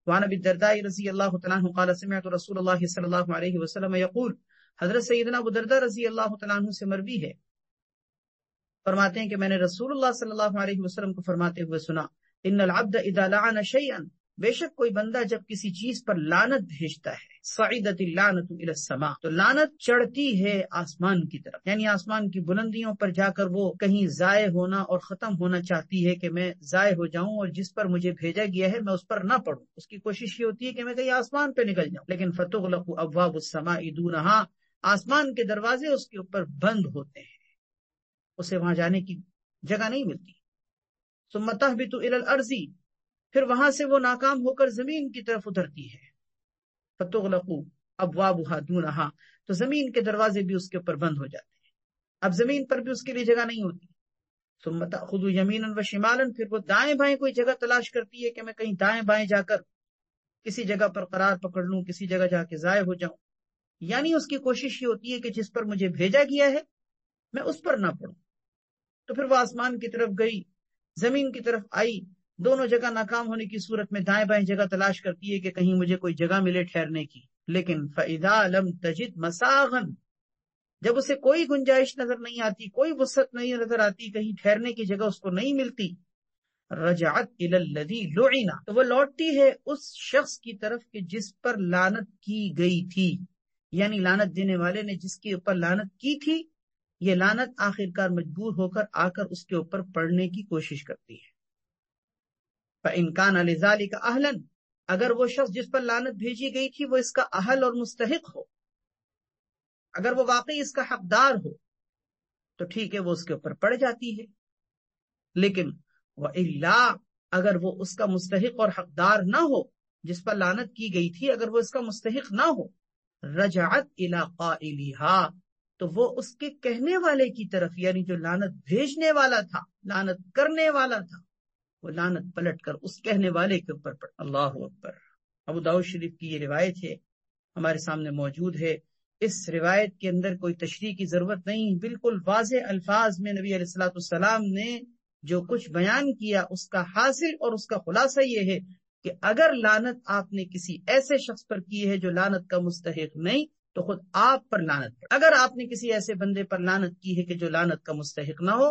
وعن ابی الدرداء رضی اللہ تعالیٰ عنہ قال سمعت رسول اللہ صلی اللہ علیہ وسلم یقول، حضرت سیدنا ابو الدرداء رضی اللہ تعالیٰ عنہ سے مروی ہے، فرماتے ہیں کہ میں نے رسول اللہ صلی اللہ علیہ وسلم کو فرماتے ہوئے سنا، ان العبد اذا لعن شیئا، بے شک کوئی بندہ جب کسی چیز پر لعنت بھیجتا ہے، صعدت اللعنت الى السماء، تو لعنت چڑھتی ہے آسمان کی طرف، یعنی آسمان کی بلندیوں پر جا کر وہ کہیں ضائع ہونا اور ختم ہونا چاہتی ہے کہ میں ضائع ہو جاؤں اور جس پر مجھے بھیجا گیا ہے میں اس پر نہ پڑھوں، اس کی کوشش یہ ہوتی ہے کہ میں کہیں آسمان پہ نکل جاؤں، لیکن فتغلق ابواب السماء دونہا، آسمان کے دروازے اس کے اوپر بند ہوتے ہیں، اسے وہاں جانے کی جگہ نہیں ملتی۔ ثم تہبط الی الارض، پھر وہاں سے وہ ناکام ہو کر زمین کی طرف اترتی ہے، فتغلق ابوابها دونہا، تو زمین کے دروازے بھی اس کے اوپر بند ہو جاتے ہیں، اب زمین پر بھی اس کے لیے جگہ نہیں ہوتی۔ ثم تأخذ یمینا و شمالا، پھر وہ دائیں بائیں کوئی جگہ تلاش کرتی ہے کہ میں کہیں دائیں بائیں جا کر کسی جگہ پر قرار پکڑ لوں، کسی جگہ جا کے ضائع ہو جاؤں، یعنی اس کی کوشش یہ ہوتی ہے کہ جس پر مجھے بھیجا گیا ہے میں اس پر نہ پڑھوں۔ تو پھر وہ آسمان کی طرف گئی، زمین کی طرف آئی، دونوں جگہ ناکام ہونے کی صورت میں دائیں بائیں جگہ تلاش کرتی ہے کہ کہیں مجھے کوئی جگہ ملے ٹھہرنے کی، لیکن فَإِذَا لَمْ تَجِدْ مَسَاغًا، جب اسے کوئی گنجائش نظر نہیں آتی، کوئی وسعت نہیں نظر آتی، کہیں ٹھہرنے کی جگہ اس کو نہیں ملتی، رجعت إِلَى الَّذِي لُعِنَ، تو وہ لوٹتی ہے اس شخص کی طرف کہ جس پر لعنت کی گئی تھی، یعنی لعنت دینے والے نے جس کے اوپر لعنت کی تھی یہ لعنت آخرکار مجبور ہو کر آ کر اس کے اوپر پڑنے کی کوشش کرتی ہے۔ فَإِنْ كَانَ لِذَلِكَ أَهْلًا، اگر وہ شخص جس پر لعنت بھیجی گئی تھی وہ اس کا اہل اور مستحق ہو، اگر وہ واقعی اس کا حقدار ہو تو ٹھیک ہے، وہ اس کے اوپر پڑ جاتی ہے۔ لیکن وَإِلَّا، اگر وہ اس کا مستحق اور حقدار نہ ہو، جس پر لعنت کی گئی تھی اگر وہ اس کا مستحق نہ ہو، رجعت الی قائلہا، تو وہ اس کے کہنے والے کی طرف، یعنی جو لعنت بھیجنے والا تھا، لعنت کرنے والا تھا، وہ لعنت پلٹ کر اس کہنے والے کے اوپر پڑ۔ اللہ اکبر۔ ابو داؤد شریف کی یہ روایت ہے، ہمارے سامنے موجود ہے۔ اس روایت کے اندر کوئی تشریح کی ضرورت نہیں، بالکل واضح الفاظ میں نبی علیہ الصلوۃ والسلام نے جو کچھ بیان کیا اس کا حاصل اور اس کا خلاصہ یہ ہے کہ اگر لعنت آپ نے کسی ایسے شخص پر کی ہے جو لعنت کا مستحق نہیں تو خود آپ پر لعنت پڑ۔ اگر آپ نے کسی ایسے بندے پر لعنت کی ہے کہ جو لعنت کا مستحق نہ ہو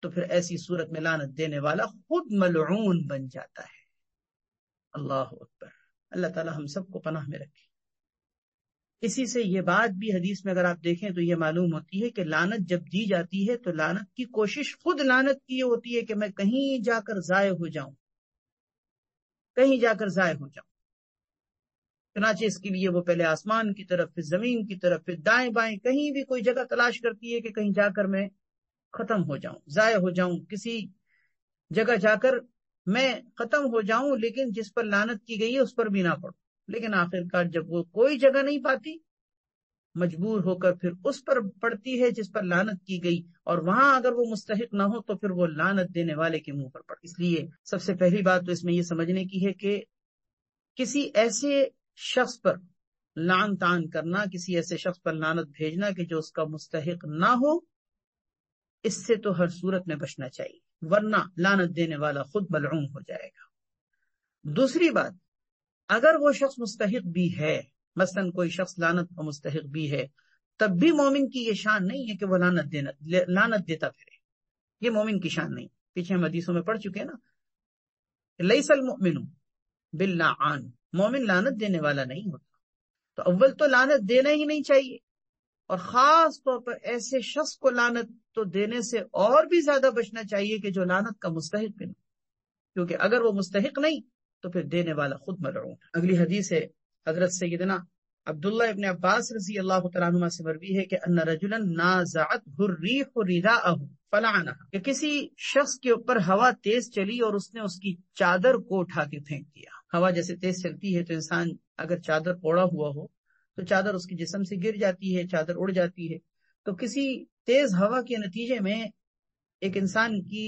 تو پھر ایسی صورت میں لعنت دینے والا خود ملعون بن جاتا ہے۔ اللہ اکبر۔ اللہ تعالی ہم سب کو پناہ میں رکھے۔ اسی سے یہ بات بھی حدیث میں اگر آپ دیکھیں تو یہ معلوم ہوتی ہے کہ لعنت جب دی جاتی ہے تو لعنت کی کوشش خود لعنت کی ہوتی ہے کہ میں کہیں جا کر ضائع ہو جاؤں، کہیں جا کر ضائع ہو جاؤں۔ چنانچہ اس کے لیے وہ پہلے آسمان کی طرف، پھر زمین کی طرف، پھر دائیں بائیں کہیں بھی کوئی جگہ تلاش کرتی ہے کہ کہیں جا کر میں ختم ہو جاؤں، ضائع ہو جاؤں، کسی جگہ جا کر میں ختم ہو جاؤں، لیکن جس پر لعنت کی گئی ہے اس پر بھی نہ پڑوں۔ لیکن آخرکار جب وہ کوئی جگہ نہیں پاتی، مجبور ہو کر پھر اس پر پڑتی ہے جس پر لعنت کی گئی، اور وہاں اگر وہ مستحق نہ ہو تو پھر وہ لعنت دینے والے کے منہ پر پڑ۔ اس لیے سب سے پہلی بات تو اس میں یہ سمجھنے کی ہے کہ کسی ایسے شخص پر لعن طعن کرنا، کسی ایسے شخص پر لعنت بھیجنا کہ جو اس کا مستحق نہ ہو، اس سے تو ہر صورت میں بچنا چاہیے، ورنہ لعنت دینے والا خود ملعون ہو جائے گا۔ دوسری بات، اگر وہ شخص مستحق بھی ہے، مثلا کوئی شخص لعنت کا مستحق بھی ہے، تب بھی مومن کی یہ شان نہیں ہے کہ وہ لعنت دیتا پھرے۔ یہ مومن کی شان نہیں۔ پیچھے ہم حدیثوں میں پڑھ چکے ہیں نا، لیس المؤمن باللعان، مومن لعنت دینے والا نہیں ہوتا۔ تو اول تو لعنت دینا ہی نہیں چاہیے، اور خاص طور پر ایسے شخص کو لعنت تو دینے سے اور بھی زیادہ بچنا چاہیے کہ جو لعنت کا مستحق بھی نہیں، کیونکہ اگر وہ مستحق نہیں تو پھر دینے والا خود ملعون۔ اگلی حدیث ہے حضرت سیدنا عبداللہ ابن عباس رضی اللہ تعالیٰ عنہما سے مروی ہے کہ ان رجلا نازعته الريح رداءه فلعنها، کہ کسی شخص کے اوپر ہوا تیز چلی اور اس نے اس کی چادر کو اٹھا کے پھینک دیا۔ ہوا جیسے تیز چلتی ہے تو انسان اگر چادر اوڑا ہوا ہو تو چادر اس کے جسم سے گر جاتی ہے، چادر اڑ جاتی ہے۔ تو کسی تیز ہوا کے نتیجے میں ایک انسان کی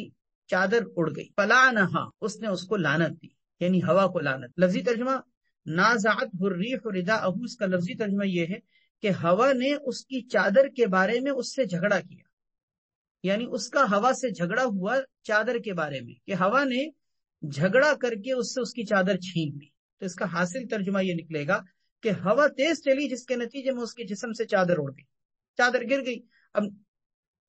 چادر اڑ گئی، فلعنها، اس نے اس کو لعنت دی، یعنی ہوا کو لعنت۔ لفظی ترجمہ نازعته الريح رداءه، اس کا لفظی ترجمہ یہ ہے کہ ہوا نے اس کی چادر کے بارے میں اس سے جھگڑا کیا، یعنی اس کا ہوا سے جھگڑا ہوا چادر کے بارے میں، کہ ہوا نے جھگڑا کر کے اس سے اس کی چادر چھین لی۔ تو اس کا حاصل ترجمہ یہ نکلے گا کہ ہوا تیز چلی جس کے نتیجے میں اس کے جسم سے چادر اڑ گئی، چادر گر گئی۔ اب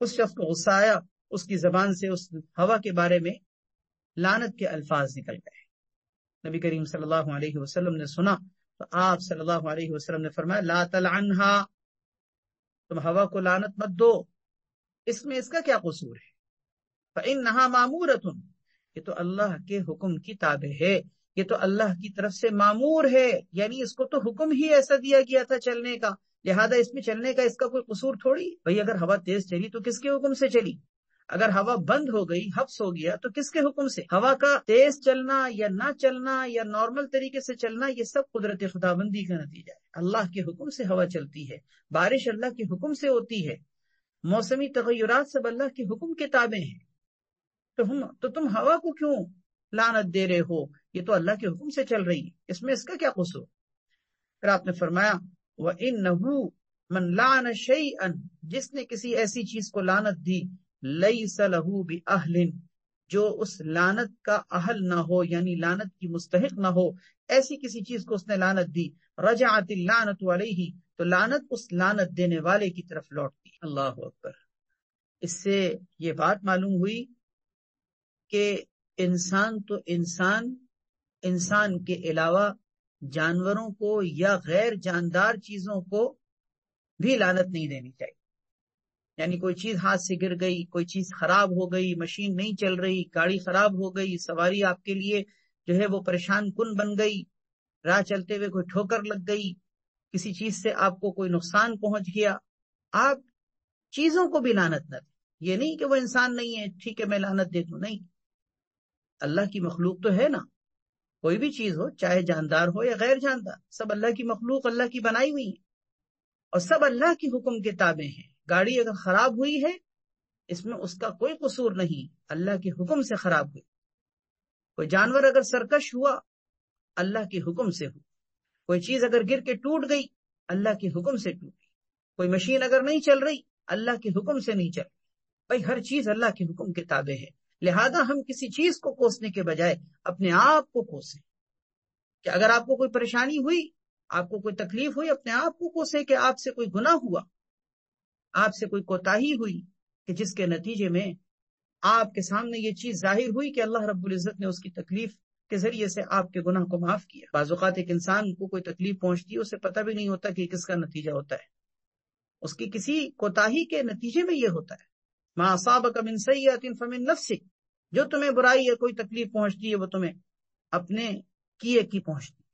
اس شخص کو غصہ آیا، اس کی زبان سے اس ہوا کے بارے میں لعنت کے الفاظ نکل گئے۔ نبی کریم صلی اللہ علیہ وسلم نے سنا تو آپ صلی اللہ علیہ وسلم نے فرمایا لا تلعنها، تم ہوا کو لعنت مت دو، اس میں اس کا کیا قصور ہے؟ فإنها مامورۃ، یہ تو اللہ کے حکم کی تابع ہے، یہ تو اللہ کی طرف سے مامور ہے، یعنی اس کو تو حکم ہی ایسا دیا گیا تھا چلنے کا، لہذا اس میں چلنے کا اس کا کوئی قصور تھوڑی۔ بھئی اگر ہوا تیز چلی تو کس کے حکم سے چلی؟ اگر ہوا بند ہو گئی، حبس ہو گیا، تو کس کے حکم سے؟ ہوا کا تیز چلنا یا نہ چلنا یا نارمل طریقے سے چلنا، یہ سب قدرت خداوندی کا نتیجہ ہے۔ اللہ کے حکم سے ہوا چلتی ہے، بارش اللہ کے حکم سے ہوتی ہے، موسمی تغیرات سب اللہ کے حکم کے تابع ہیں۔ تو تم ہوا کو کیوں لعنت دے رہے ہو؟ یہ تو اللہ کے حکم سے چل رہی ہے، اس میں اس کا کیا قصور؟ پھر آپ نے فرمایا وَإِنَّهُ مَنْ لَعَنَ شَيْئًا، جس نے کسی ایسی چیز کو لعنت دی، لَيْسَ لَهُ بِأَهْلٍ، جو اس لعنت کا اہل نہ ہو، یعنی لعنت کی مستحق نہ ہو، ایسی کسی چیز کو اس نے لعنت دی، رجعت اللعنت علیہ، تو لعنت اس لعنت دینے والے کی طرف لوٹتی۔ اللہ اکبر۔ اس سے یہ بات معلوم ہوئی کہ انسان تو انسان کے علاوہ جانوروں کو یا غیر جاندار چیزوں کو بھی لعنت نہیں دینی چاہیے۔ یعنی کوئی چیز ہاتھ سے گر گئی، کوئی چیز خراب ہو گئی، مشین نہیں چل رہی، گاڑی خراب ہو گئی، سواری آپ کے لیے جو ہے وہ پریشان کن بن گئی، راہ چلتے ہوئے کوئی ٹھوکر لگ گئی، کسی چیز سے آپ کو کوئی نقصان پہنچ گیا، آپ چیزوں کو بھی لعنت نہ دیں۔ یہ نہیں کہ وہ انسان نہیں ہے، ٹھیک ہے میں لعنت دے دوں، نہیں، اللہ کی مخلوق تو ہے نا، کوئی بھی چیز ہو، چاہے جاندار ہو یا غیر جاندار، سب اللہ کی مخلوق، اللہ کی بنائی ہوئی ہے، اور سب اللہ کی حکم کے تابع ہیں۔ گاڑی اگر خراب ہوئی ہے، اس میں اس کا کوئی قصور نہیں، اللہ کے حکم سے خراب ہوئی۔ کوئی جانور اگر سرکش ہوا، اللہ کے حکم سے ہو۔ کوئی چیز اگر گر کے ٹوٹ گئی، اللہ کے حکم سے ٹوٹی۔ کوئی مشین اگر نہیں چل رہی، اللہ کے حکم سے نہیں چل رہی۔ بھائی ہر چیز اللہ کے حکم کے تابع ہے، لہذا ہم کسی چیز کو کوسنے کے بجائے اپنے آپ کو کوسیں۔ کہ اگر آپ کو کوئی پریشانی ہوئی، آپ کو کوئی تکلیف ہوئی، اپنے آپ کو کوسیں کہ آپ سے کوئی گناہ ہوا، آپ سے کوئی کوتاہی ہوئی، کہ جس کے نتیجے میں آپ کے سامنے یہ چیز ظاہر ہوئی کہ اللہ رب العزت نے اس کی تکلیف کے ذریعے سے آپ کے گناہ کو معاف کیا۔ بعض اوقات ایک انسان کو کوئی تکلیف پہنچتی ہے، اسے پتہ بھی نہیں ہوتا کہ کس کا نتیجہ ہوتا ہے، اس کی کسی کوتاہی کے نتیجے میں یہ ہوتا ہے۔ ما اصابک من سیئۃ فمن نفسک، جو تمہیں برائی یا کوئی تکلیف پہنچتی ہے وہ تمہیں اپنے کیے کی پہنچتی ہے،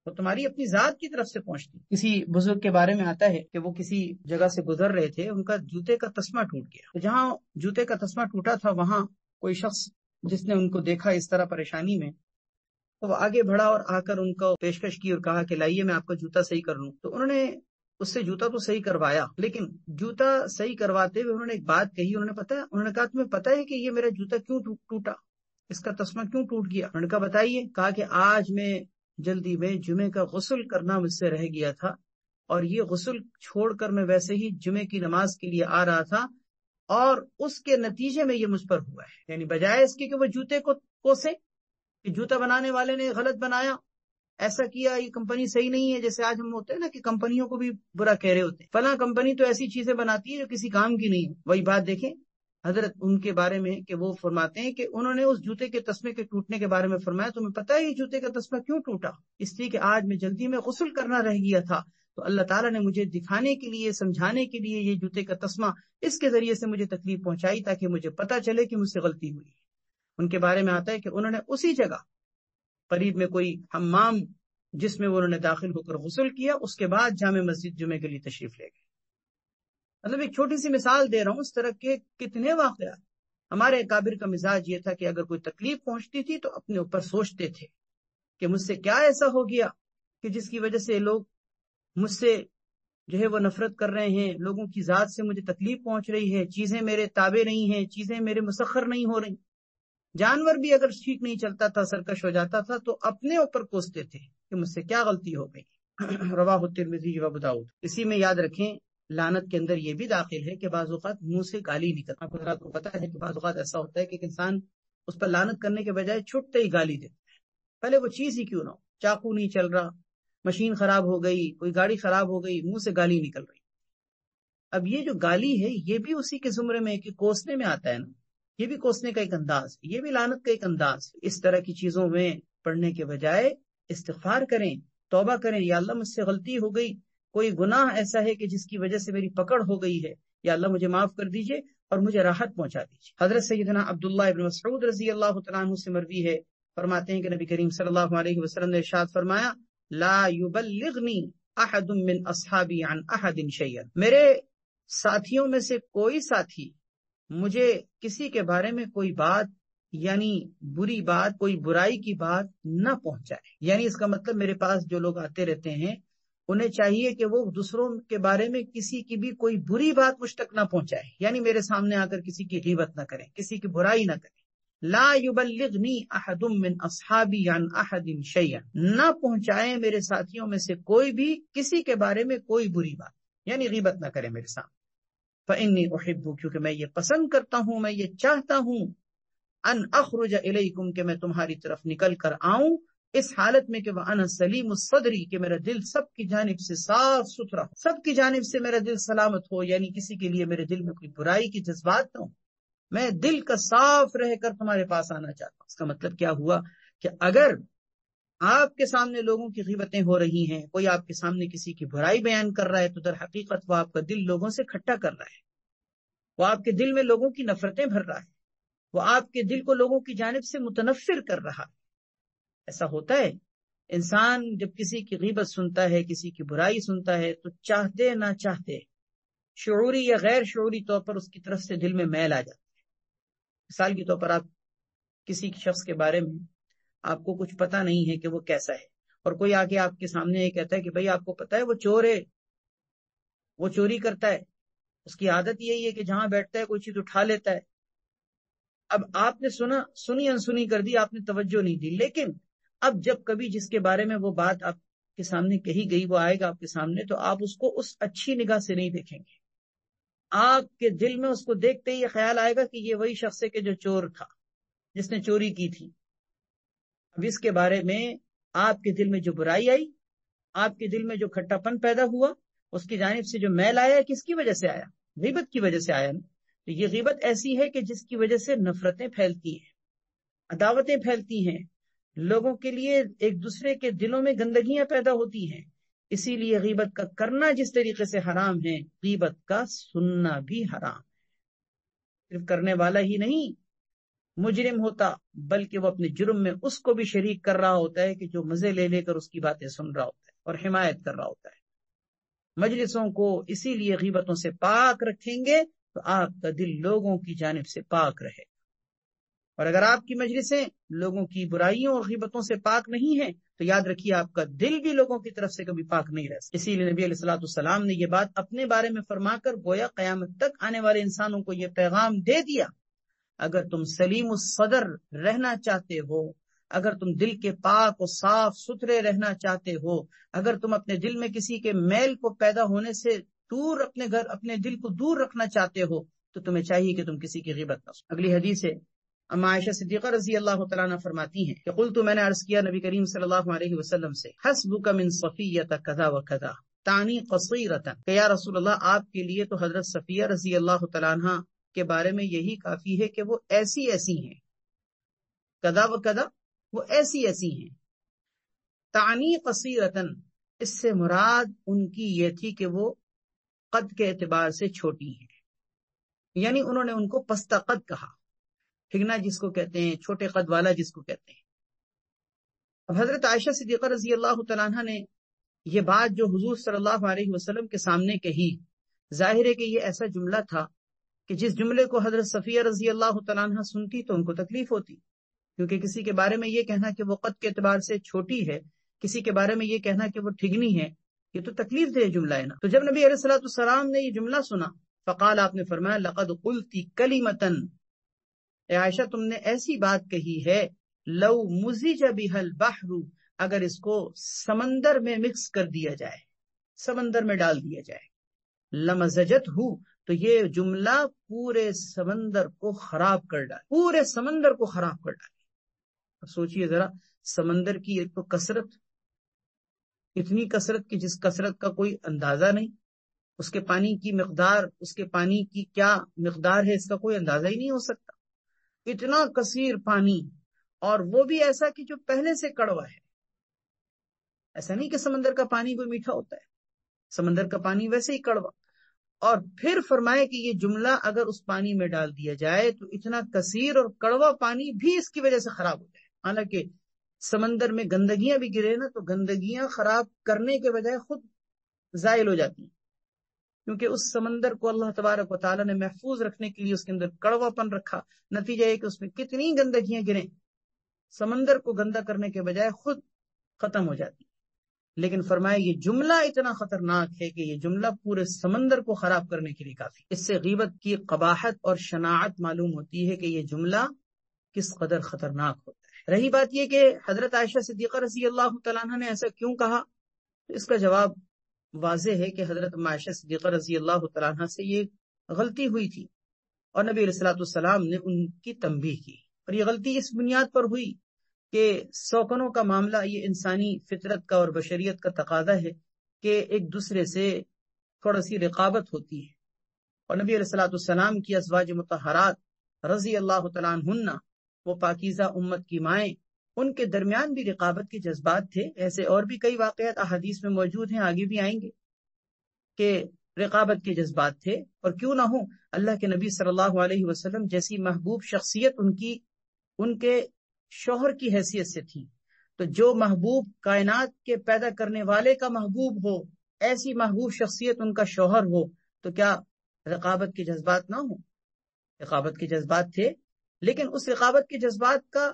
وہ تمہاری اپنی ذات کی طرف سے پہنچتی ہے۔ کسی بزرگ کے بارے میں آتا ہے کہ وہ کسی جگہ سے گزر رہے تھے، ان کا جوتے کا تسمہ ٹوٹ گیا، تو جہاں جوتے کا تسمہ ٹوٹا تھا وہاں کوئی شخص جس نے ان کو دیکھا اس طرح پریشانی میں، تو وہ آگے بڑھا اور آ کر ان کو پیشکش کی اور کہا کہ لائیے میں آپ کا جوتا صحیح کر لوں۔ تو انہوں نے اس سے جوتا تو صحیح کروایا، لیکن جوتا صحیح کرواتے ہوئے انہوں نے ایک بات کہی، انہوں نے کہا تمہیں پتہ ہے کہ یہ میرا جوتا کیوں ٹوٹا، اس کا تسمہ کیوں ٹوٹ گیا؟ انہوں نے کہا بتائیے۔ کہا کہ آج میں جلدی میں جمعے کا غسل کرنا مجھ سے رہ گیا تھا، اور یہ غسل چھوڑ کر میں ویسے ہی جمعے کی نماز کے لیے آ رہا تھا، اور اس کے نتیجے میں یہ مجھ پر ہوا ہے۔ یعنی بجائے اس کے کہ وہ جوتے کو کوسے کہ جوتا بنانے والے نے غلط بنایا، ایسا کیا، یہ کمپنی صحیح نہیں ہے، جیسے آج ہم ہوتے ہیں نا کہ کمپنیوں کو بھی برا کہہ رہے ہوتے ہیں، فلاں کمپنی تو ایسی چیزیں بناتی ہے جو کسی کام کی نہیں ہے۔ وہی بات دیکھیں حضرت ان کے بارے میں کہ وہ فرماتے ہیں کہ انہوں نے اس جوتے کے تسمے کے ٹوٹنے کے بارے میں فرمایا تمہیں پتہ ہے یہ جوتے کا تسمہ کیوں ٹوٹا؟ اس لیے کہ آج میں جلدی میں غسل کرنا رہ گیا تھا، تو اللہ تعالیٰ نے مجھے دکھانے کے لیے، سمجھانے کے لیے یہ جوتے کا تسمہ اس کے ذریعے سے مجھے تکلیف پہنچائی تاکہ مجھے پتہ چلے کہ مجھ سے غلطی ہوئی۔ ان کے بارے میں آتا ہے کہ انہوں نے اسی جگہ قریب میں کوئی حمام جس میں انہوں نے داخل ہو کر غسل کیا، اس کے بعد جامع مسجد جمعے کے لیے تشریف لے گئے۔ مطلب ایک چھوٹی سی مثال دے رہا ہوں، اس طرح کے کتنے واقعات۔ ہمارے اکابر کا مزاج یہ تھا کہ اگر کوئی تکلیف پہنچتی تھی تو اپنے اوپر سوچتے تھے کہ مجھ سے کیا ایسا ہو گیا کہ جس کی وجہ سے لوگ مجھ سے جو ہے وہ نفرت کر رہے ہیں، لوگوں کی ذات سے مجھے تکلیف پہنچ رہی ہے، چیزیں میرے تابع نہیں ہیں، چیزیں میرے مسخر نہیں ہو رہی۔ جانور بھی اگر ٹھیک نہیں چلتا تھا، سرکش ہو جاتا تھا، تو اپنے اوپر کوستے تھے کہ مجھ سے کیا غلطی ہو گئی۔ رواہ الترمذی و ابو داؤد۔ اسی میں یاد رکھیں لعنت کے اندر یہ بھی داخل ہے کہ بعض اوقات منہ سے گالی نکلتا۔ آپ حضرات کو پتا ہے کہ بعض اوقات ایسا ہوتا ہے کہ ایک انسان اس پر لعنت کرنے کے بجائے چھٹتے ہی گالی دیتا ہے، پہلے وہ چیز ہی کیوں نہ ہو، چاقو نہیں چل رہا، مشین خراب ہو گئی، کوئی گاڑی خراب ہو گئی، منہ سے گالی نکل رہی۔ اب یہ جو گالی ہے یہ بھی اسی کے زمرے میں کہ کوسنے میں آتا ہے نا، یہ بھی کوسنے کا ایک انداز، یہ بھی لعنت کا ایک انداز۔ اس طرح کی چیزوں میں پڑھنے کے بجائے استغفار کریں، توبہ کریں، یا اللہ مجھ سے غلطی ہو گئی، کوئی گناہ ایسا ہے کہ جس کی وجہ سے میری پکڑ ہو گئی ہے، یا اللہ مجھے معاف کر دیجئے اور مجھے راحت پہنچا دیجئے۔ حضرت سیدنا عبداللہ ابن مسعود رضی اللہ تعالیٰ عنہ سے مروی ہے، فرماتے ہیں کہ نبی کریم صلی اللہ علیہ وسلم نے ارشاد فرمایا لا یبلغنی احد من اصحابی عن احد شیئا، میرے ساتھیوں میں سے کوئی ساتھی مجھے کسی کے بارے میں کوئی بات، یعنی بری بات، کوئی برائی کی بات نہ پہنچائے۔ یعنی اس کا مطلب میرے پاس جو لوگ آتے رہتے ہیں انہیں چاہیے کہ وہ دوسروں کے بارے میں کسی کی بھی کوئی بری بات مجھ تک نہ پہنچائے، یعنی میرے سامنے آ کر کسی کی غیبت نہ کریں، کسی کی برائی نہ کریں۔ لا یبلغنی احد من اصحابی عن احد شیئا، نہ پہنچائے میرے ساتھیوں میں سے کوئی بھی کسی کے بارے میں کوئی بری بات، یعنی غیبت نہ کرے میرے سامنے۔ فإنی احب، کیونکہ میں یہ پسند کرتا ہوں، میں یہ چاہتا ہوں، ان اخرج الیکم، کہ میں تمہاری طرف نکل کر آؤں اس حالت میں کہ وانا سلیم الصدری، کہ میرا دل سب کی جانب سے صاف ستھرا ہو، سب کی جانب سے میرا دل سلامت ہو، یعنی کسی کے لیے میرے دل میں کوئی برائی کی جذبات نہ ہو، میں دل کا صاف رہ کر تمہارے پاس آنا چاہتا ہوں۔ اس کا مطلب کیا ہوا کہ اگر آپ کے سامنے لوگوں کی غیبتیں ہو رہی ہیں، کوئی آپ کے سامنے کسی کی برائی بیان کر رہا ہے، تو در حقیقت وہ آپ کا دل لوگوں سے کھٹا کر رہا ہے، وہ آپ کے دل میں لوگوں کی نفرتیں بھر رہا ہے، وہ آپ کے دل کو لوگوں کی جانب سے متنفر کر رہا ہے۔ ایسا ہوتا ہے، انسان جب کسی کی غیبت سنتا ہے، کسی کی برائی سنتا ہے، تو چاہتے نہ چاہتے، شعوری یا غیر شعوری طور پر اس کی طرف سے دل میں میل آ جاتا ہے۔ مثال کے طور پر آپ کسی شخص کے بارے میں آپ کو کچھ پتا نہیں ہے کہ وہ کیسا ہے، اور کوئی آ کے آپ کے سامنے یہ کہتا ہے کہ بھائی آپ کو پتا ہے وہ چور ہے، وہ چوری کرتا ہے، اس کی عادت یہی ہے کہ جہاں بیٹھتا ہے کوئی چیز اٹھا لیتا ہے۔ اب آپ نے سنی انسنی کر دی، آپ نے توجہ نہیں دی، لیکن اب جب کبھی جس کے بارے میں وہ بات آپ کے سامنے کہی گئی، وہ آئے گا آپ کے سامنے، تو آپ اس کو اس اچھی نگاہ سے نہیں دیکھیں گے۔ آپ کے دل میں اس کو دیکھتے ہی یہ خیال آئے گا کہ یہ وہی شخص ہے کہ جو چور تھا، جس نے چوری کی تھی۔ اب اس کے بارے میں آپ کے دل میں جو برائی آئی، آپ کے دل میں جو کھٹا پن پیدا ہوا، اس کی جانب سے جو میل آیا، کس کی وجہ سے آیا؟ غیبت کی وجہ سے آیا نا۔ تو یہ غیبت ایسی ہے کہ جس کی وجہ سے نفرتیں پھیلتی ہیں، عداوتیں پھیلتی ہیں، لوگوں کے لیے ایک دوسرے کے دلوں میں گندگیاں پیدا ہوتی ہیں۔ اسی لیے غیبت کا کرنا جس طریقے سے حرام ہے، غیبت کا سننا بھی حرام۔ صرف کرنے والا ہی نہیں مجرم ہوتا، بلکہ وہ اپنے جرم میں اس کو بھی شریک کر رہا ہوتا ہے کہ جو مزے لے لے کر اس کی باتیں سن رہا ہوتا ہے اور حمایت کر رہا ہوتا ہے۔ مجلسوں کو اسی لیے غیبتوں سے پاک رکھیں گے تو آپ کا دل لوگوں کی جانب سے پاک رہے، اور اگر آپ کی مجلسیں لوگوں کی برائیوں اور غیبتوں سے پاک نہیں ہیں تو یاد رکھیے آپ کا دل بھی لوگوں کی طرف سے کبھی پاک نہیں رہ سکتا۔ اسی لیے نبی علیہ الصلوۃ والسلام نے یہ بات اپنے بارے میں فرما کر گویا قیامت تک آنے والے انسانوں کو یہ پیغام دے دیا، اگر تم سلیم الصدر رہنا چاہتے ہو، اگر تم دل کے پاک و صاف ستھرے رہنا چاہتے ہو، اگر تم اپنے دل میں کسی کے میل کو پیدا ہونے سے دور اپنے دل کو دور رکھنا چاہتے ہو، تو تمہیں چاہیے کہ تم کسی کی غیبت نہ سنو۔ اگلی حدیث ہے، اما عائشہ صدیقہ رضی اللہ تعالیٰ عنہ فرماتی ہیں کہ قلت، میں نے عرض کیا نبی کریم صلی اللہ علیہ وسلم سے، حسبک من صفیہ کذا و کذا تانی قصیرۃ، کہ یا رسول اللہ آپ کے لیے تو حضرت صفیہ رضی اللہ تعالیٰ عنہ کے بارے میں یہی کافی ہے کہ وہ ایسی ایسی ہیں، کذا و کذا وہ ایسی ایسی ہیں، تعنی قصیرتن اس سے مراد ان کی یہ تھی کہ وہ قد کے اعتبار سے چھوٹی ہیں، یعنی انہوں نے ان کو پستہ قد کہا، ٹھگنا جس کو کہتے ہیں، چھوٹے قد والا جس کو کہتے ہیں۔ اب حضرت عائشہ صدیقہ رضی اللہ تعالیٰ عنہ نے یہ بات جو حضور صلی اللہ علیہ وسلم کے سامنے کہی، ظاہر ہے کہ یہ ایسا جملہ تھا کہ جس جملے کو حضرت صفیہ رضی اللہ تعالیٰ عنہ سنتی تو ان کو تکلیف ہوتی، کیونکہ کسی کے بارے میں یہ کہنا کہ وہ قد کے اعتبار سے چھوٹی ہے، کسی کے بارے میں یہ کہنا کہ وہ ٹھگنی ہے، یہ تو تکلیف دہ جملہ ہے نا۔ تو جب نبی علیہ الصلوۃ والسلام نے یہ جملہ سنا، فقال، آپ نے فرمایا، لقد قلت کلمۃ، اے عائشہ تم نے ایسی بات کہی ہے، لو مزج بها البحر، اگر اس کو سمندر میں مکس کر دیا جائے، سمندر میں ڈال دیا جائے، لمزجت ہو، تو یہ جملہ پورے سمندر کو خراب کر ڈالے، پورے سمندر کو خراب کر ڈالے۔ اب سوچئے ذرا، سمندر کی ایک تو کثرت، اتنی کثرت کہ جس کثرت کا کوئی اندازہ نہیں، اس کے پانی کی مقدار، اس کے پانی کی کیا مقدار ہے اس کا کوئی اندازہ ہی نہیں ہو سکتا، اتنا کثیر پانی، اور وہ بھی ایسا کہ جو پہلے سے کڑوا ہے۔ ایسا نہیں کہ سمندر کا پانی کوئی میٹھا ہوتا ہے، سمندر کا پانی ویسے ہی کڑوا، اور پھر فرمائے کہ یہ جملہ اگر اس پانی میں ڈال دیا جائے تو اتنا کثیر اور کڑوا پانی بھی اس کی وجہ سے خراب ہو جائے۔ حالانکہ سمندر میں گندگیاں بھی گرے نا، تو گندگیاں خراب کرنے کے بجائے خود زائل ہو جاتی ہیں، کیونکہ اس سمندر کو اللہ تبارک و تعالیٰ نے محفوظ رکھنے کے لیے اس کے اندر کڑوا پن رکھا، نتیجہ یہ کہ اس میں کتنی گندگیاں گریں، سمندر کو گندا کرنے کے بجائے خود ختم ہو جاتی۔ لیکن فرمایا یہ جملہ اتنا خطرناک ہے کہ یہ جملہ پورے سمندر کو خراب کرنے کے لیے کافی۔ اس سے غیبت کی قباحت اور شناعت معلوم ہوتی ہے کہ یہ جملہ کس قدر خطرناک ہوتا ہے۔ رہی بات یہ کہ حضرت عائشہ صدیقہ رضی اللہ تعالیٰ عنہ نے ایسا کیوں کہا، تو اس کا جواب واضح ہے کہ حضرت عائشہ صدیقہ رضی اللہ تعالیٰ عنہ سے یہ غلطی ہوئی تھی، اور نبی علیہ الصلوۃ والسلام نے ان کی تنبیہ کی، اور یہ غلطی اس بنیاد پر ہوئی کہ سوکنوں کا معاملہ یہ انسانی فطرت کا اور بشریت کا تقاضا ہے کہ ایک دوسرے سے تھوڑا سی رقابت ہوتی ہے، اور نبی علیہ الصلوۃ والسلام کی ازواج مطہرات رضی اللہ تعالیٰ عنہن، وہ پاکیزہ امت کی مائیں، ان کے درمیان بھی رقابت کے جذبات تھے۔ ایسے اور بھی کئی واقعات احادیث میں موجود ہیں، آگے بھی آئیں گے، کہ رقابت کے جذبات تھے، اور کیوں نہ ہوں، اللہ کے نبی صلی اللہ علیہ وسلم جیسی محبوب شخصیت ان کے شوہر کی حیثیت سے تھی، تو جو محبوب کائنات کے پیدا کرنے والے کا محبوب ہو، ایسی محبوب شخصیت ان کا شوہر ہو، تو کیا رقابت کے جذبات نہ ہوں؟ رقابت کے جذبات تھے، لیکن اس رقابت کے جذبات کا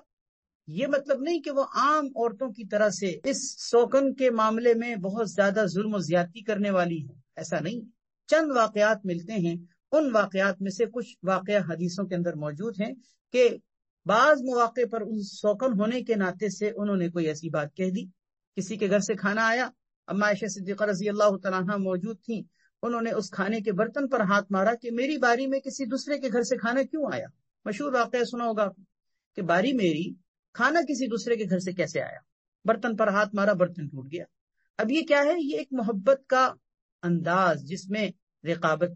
یہ مطلب نہیں کہ وہ عام عورتوں کی طرح سے اس سوکن کے معاملے میں بہت زیادہ ظلم و زیادتی کرنے والی ہیں، ایسا نہیں۔ چند واقعات ملتے ہیں، ان واقعات میں سے کچھ واقعہ حدیثوں کے اندر موجود ہیں کہ بعض مواقع پر ان سوکن ہونے کے ناطے سے انہوں نے کوئی ایسی بات کہہ دی۔ کسی کے گھر سے کھانا آیا، اما عائشہ صدیقہ رضی اللہ تعالیٰ عنہ موجود تھیں، انہوں نے اس کھانے کے برتن پر ہاتھ مارا کہ میری باری میں کسی دوسرے کے گھر سے کھانا کیوں آیا؟ مشہور واقعہ سنا ہوگا کہ باری میری، کھانا کسی دوسرے کے گھر سے کیسے آیا؟ برتن پر ہاتھ مارا، برتن ٹوٹ گیا۔ اب یہ کیا ہے؟ یہ ایک محبت کا انداز جس میں رقابت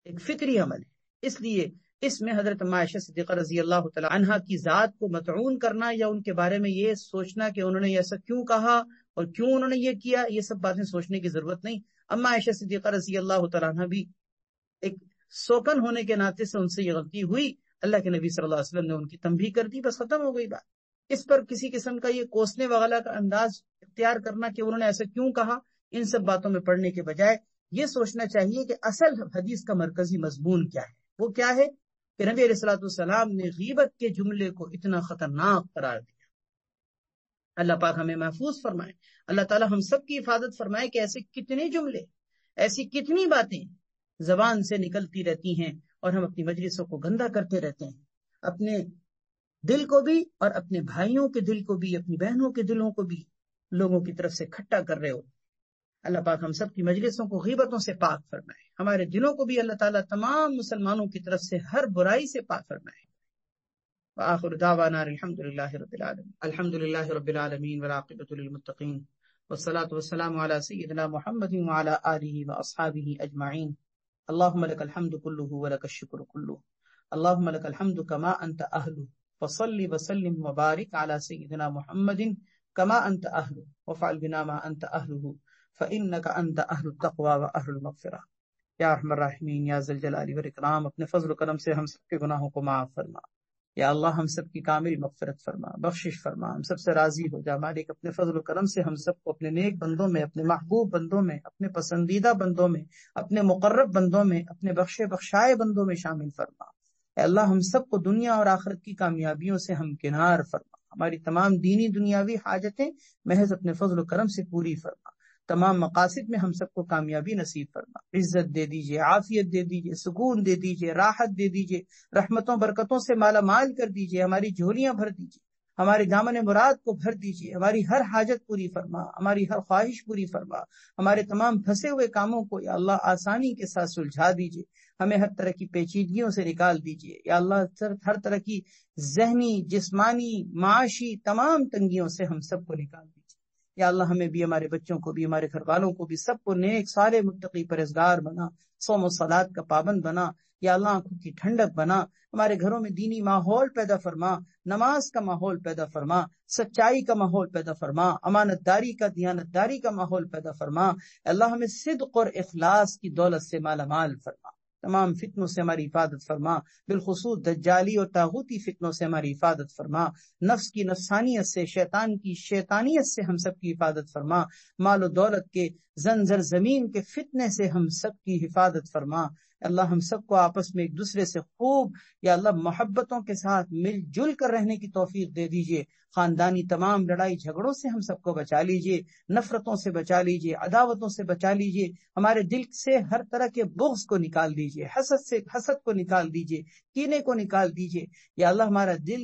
ایک فطری عمل ہے، اس لیے اس میں حضرت عائشہ صدیقہ رضی اللہ تعالی عنہا کی ذات کو مطعون کرنا یا ان کے بارے میں یہ سوچنا کہ انہوں نے ایسا کیوں کہا اور کیوں انہوں نے یہ کیا، یہ سب باتیں سوچنے کی ضرورت نہیں۔ اما عائشہ صدیقہ رضی اللہ تعالی عنہا بھی ایک سوکن ہونے کے ناطے سے ان سے یہ غلطی ہوئی، اللہ کے نبی صلی اللہ علیہ وسلم نے ان کی تنبیہ کر دی، بس ختم ہو گئی بات۔ اس پر کسی قسم کا یہ کوسنے وغیرہ کا انداز اختیار کرنا کہ انہوں نے ایسا کیوں کہا، ان سب باتوں میں پڑھنے کے بجائے یہ سوچنا چاہیے کہ اصل حدیث کا مرکزی مضمون کیا ہے۔ وہ کیا ہے کہ نبی علیہ الصلوۃ والسلام نے غیبت کے جملے کو اتنا خطرناک قرار دیا۔ اللہ پاک ہمیں محفوظ فرمائے، اللہ تعالی ہم سب کی حفاظت فرمائے کہ ایسے کتنے جملے، ایسی کتنی باتیں زبان سے نکلتی رہتی ہیں اور ہم اپنی مجلسوں کو گندا کرتے رہتے ہیں، اپنے دل کو بھی اور اپنے بھائیوں کے دل کو بھی، اپنی بہنوں کے دلوں کو بھی لوگوں کی طرف سے کھٹا کر رہے ہو۔ اللہ پاک ہم سب کی مجلسوں کو غیبتوں سے پاک فرمائے، ہمارے دلوں کو بھی اللہ تعالیٰ تمام مسلمانوں کی طرف سے ہر برائی سے پاک فرمائے۔ وآخر دعوانا الحمدللہ رب العالمین، الحمدللہ رب العالمین والعاقبۃ للمتقین، والصلاة والسلام علی سیدنا محمد وعلی آلہ واصحابہ اجمعین۔ اللہم لک الحمد کلہ ولک الشکر کلہ، اللہم لک الحمد کما انت اہلہ، فصلی وسلم وبارک علی سیدنا محمد کما انت اہلہ، وفعل بنا ما انت اہلہ، فإنک انت اہل التقوی واہل المغفرہ۔ یا ارحم الراحمین، یا ذی الجلال والاکرام، اپنے فضل و کرم سے ہم سب کے گناہوں کو معاف فرما۔ یا اللہ ہم سب کی کامل مغفرت فرما، بخشش فرما، ہم سب سے راضی ہو جا مالک، اپنے فضل و کرم سے ہم سب کو اپنے نیک بندوں میں، اپنے محبوب بندوں میں، اپنے پسندیدہ بندوں میں، اپنے مقرب بندوں میں، اپنے بخشے بخشائے بندوں میں شامل فرما۔ اے اللہ ہم سب کو دنیا اور آخرت کی کامیابیوں سے ہمکنار فرما، ہماری تمام دینی دنیاوی حاجتیں محض اپنے فضل و کرم سے پوری فرما، تمام مقاصد میں ہم سب کو کامیابی نصیب فرما، عزت دے دیجئے، عافیت دے دیجئے، سکون دے دیجئے، راحت دے دیجئے، رحمتوں برکتوں سے مالا مال کر دیجئے، ہماری جھولیاں بھر دیجئے، ہمارے دامن مراد کو بھر دیجئے، ہماری ہر حاجت پوری فرما، ہماری ہر خواہش پوری فرما، ہمارے تمام پھنسے ہوئے کاموں کو یا اللہ آسانی کے ساتھ سلجھا دیجئے، ہمیں ہر طرح کی پیچیدگیوں سے نکال دیجئے یا اللہ، ہر طرح کی ذہنی، جسمانی، معاشی تمام تنگیوں سے ہم سب کو نکال دیجئے یا اللہ، ہمیں بھی، ہمارے بچوں کو بھی، ہمارے گھر والوں کو بھی، سب کو نیک صالح متقی پرہیزگار بنا، صوم و صلات کا پابند بنا یا اللہ، آنکھوں کی ٹھنڈک بنا، ہمارے گھروں میں دینی ماحول پیدا فرما، نماز کا ماحول پیدا فرما، سچائی کا ماحول پیدا فرما، امانت داری کا، دیانت داری کا ماحول پیدا فرما، اللہ ہمیں صدق اور اخلاص کی دولت سے مالا مال فرما، تمام فتنوں سے ہماری حفاظت فرما، بالخصوص دجالی اور طاغوتی فتنوں سے ہماری حفاظت فرما، نفس کی نفسانیت سے، شیطان کی شیطانیت سے ہم سب کی حفاظت فرما، مال و دولت کے زنجر زمین کے فتنے سے ہم سب کی حفاظت فرما۔ اللہ ہم سب کو آپس میں ایک دوسرے سے خوب یا اللہ محبتوں کے ساتھ مل جل کر رہنے کی توفیق دے دیجئے، خاندانی تمام لڑائی جھگڑوں سے ہم سب کو بچا لیجئے، نفرتوں سے بچا لیجئے، عداوتوں سے بچا لیجئے، ہمارے دل سے ہر طرح کے بغض کو نکال دیجئے، حسد کو نکال دیجئے، کینے کو نکال دیجئے یا اللہ، ہمارا دل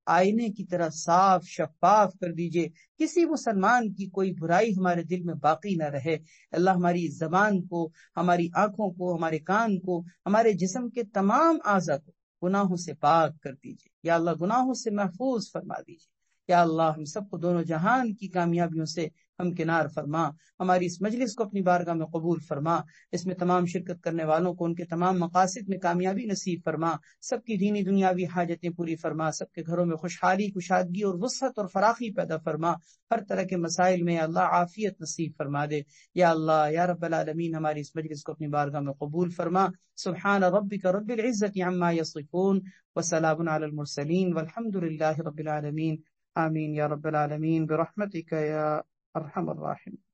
آئینے کی طرح صاف شفاف کر دیجئے، کسی مسلمان کی کوئی برائی ہمارے دل میں باقی نہ رہے۔ اللہ ہماری زبان کو، ہماری آنکھوں کو، ہمارے کان کو، ہمارے جسم کے تمام اعضاء کو گناہوں سے پاک کر دیجئے یا اللہ، گناہوں سے محفوظ فرما دیجئے یا اللہ، ہم سب کو دونوں جہان کی کامیابیوں سے ہمکنار فرما، ہماری اس مجلس کو اپنی بارگاہ میں قبول فرما، اس میں تمام شرکت کرنے والوں کو ان کے تمام مقاصد میں کامیابی نصیب فرما، سب کی دینی دنیاوی حاجتیں پوری فرما، سب کے گھروں میں خوشحالی، کشادگی اور وسعت اور فراخی پیدا فرما، ہر طرح کے مسائل میں اللہ عافیت نصیب فرما دے یا اللہ یا رب العالمین۔ ہماری اس مجلس کو اپنی بارگاہ میں قبول فرما۔ سبحان ربک رب العزت عما یصفون وسلام علی المرسلین والحمد للہ رب العالمین، آمین یا رب العالمین برحمتک یا ارحم الراحمین۔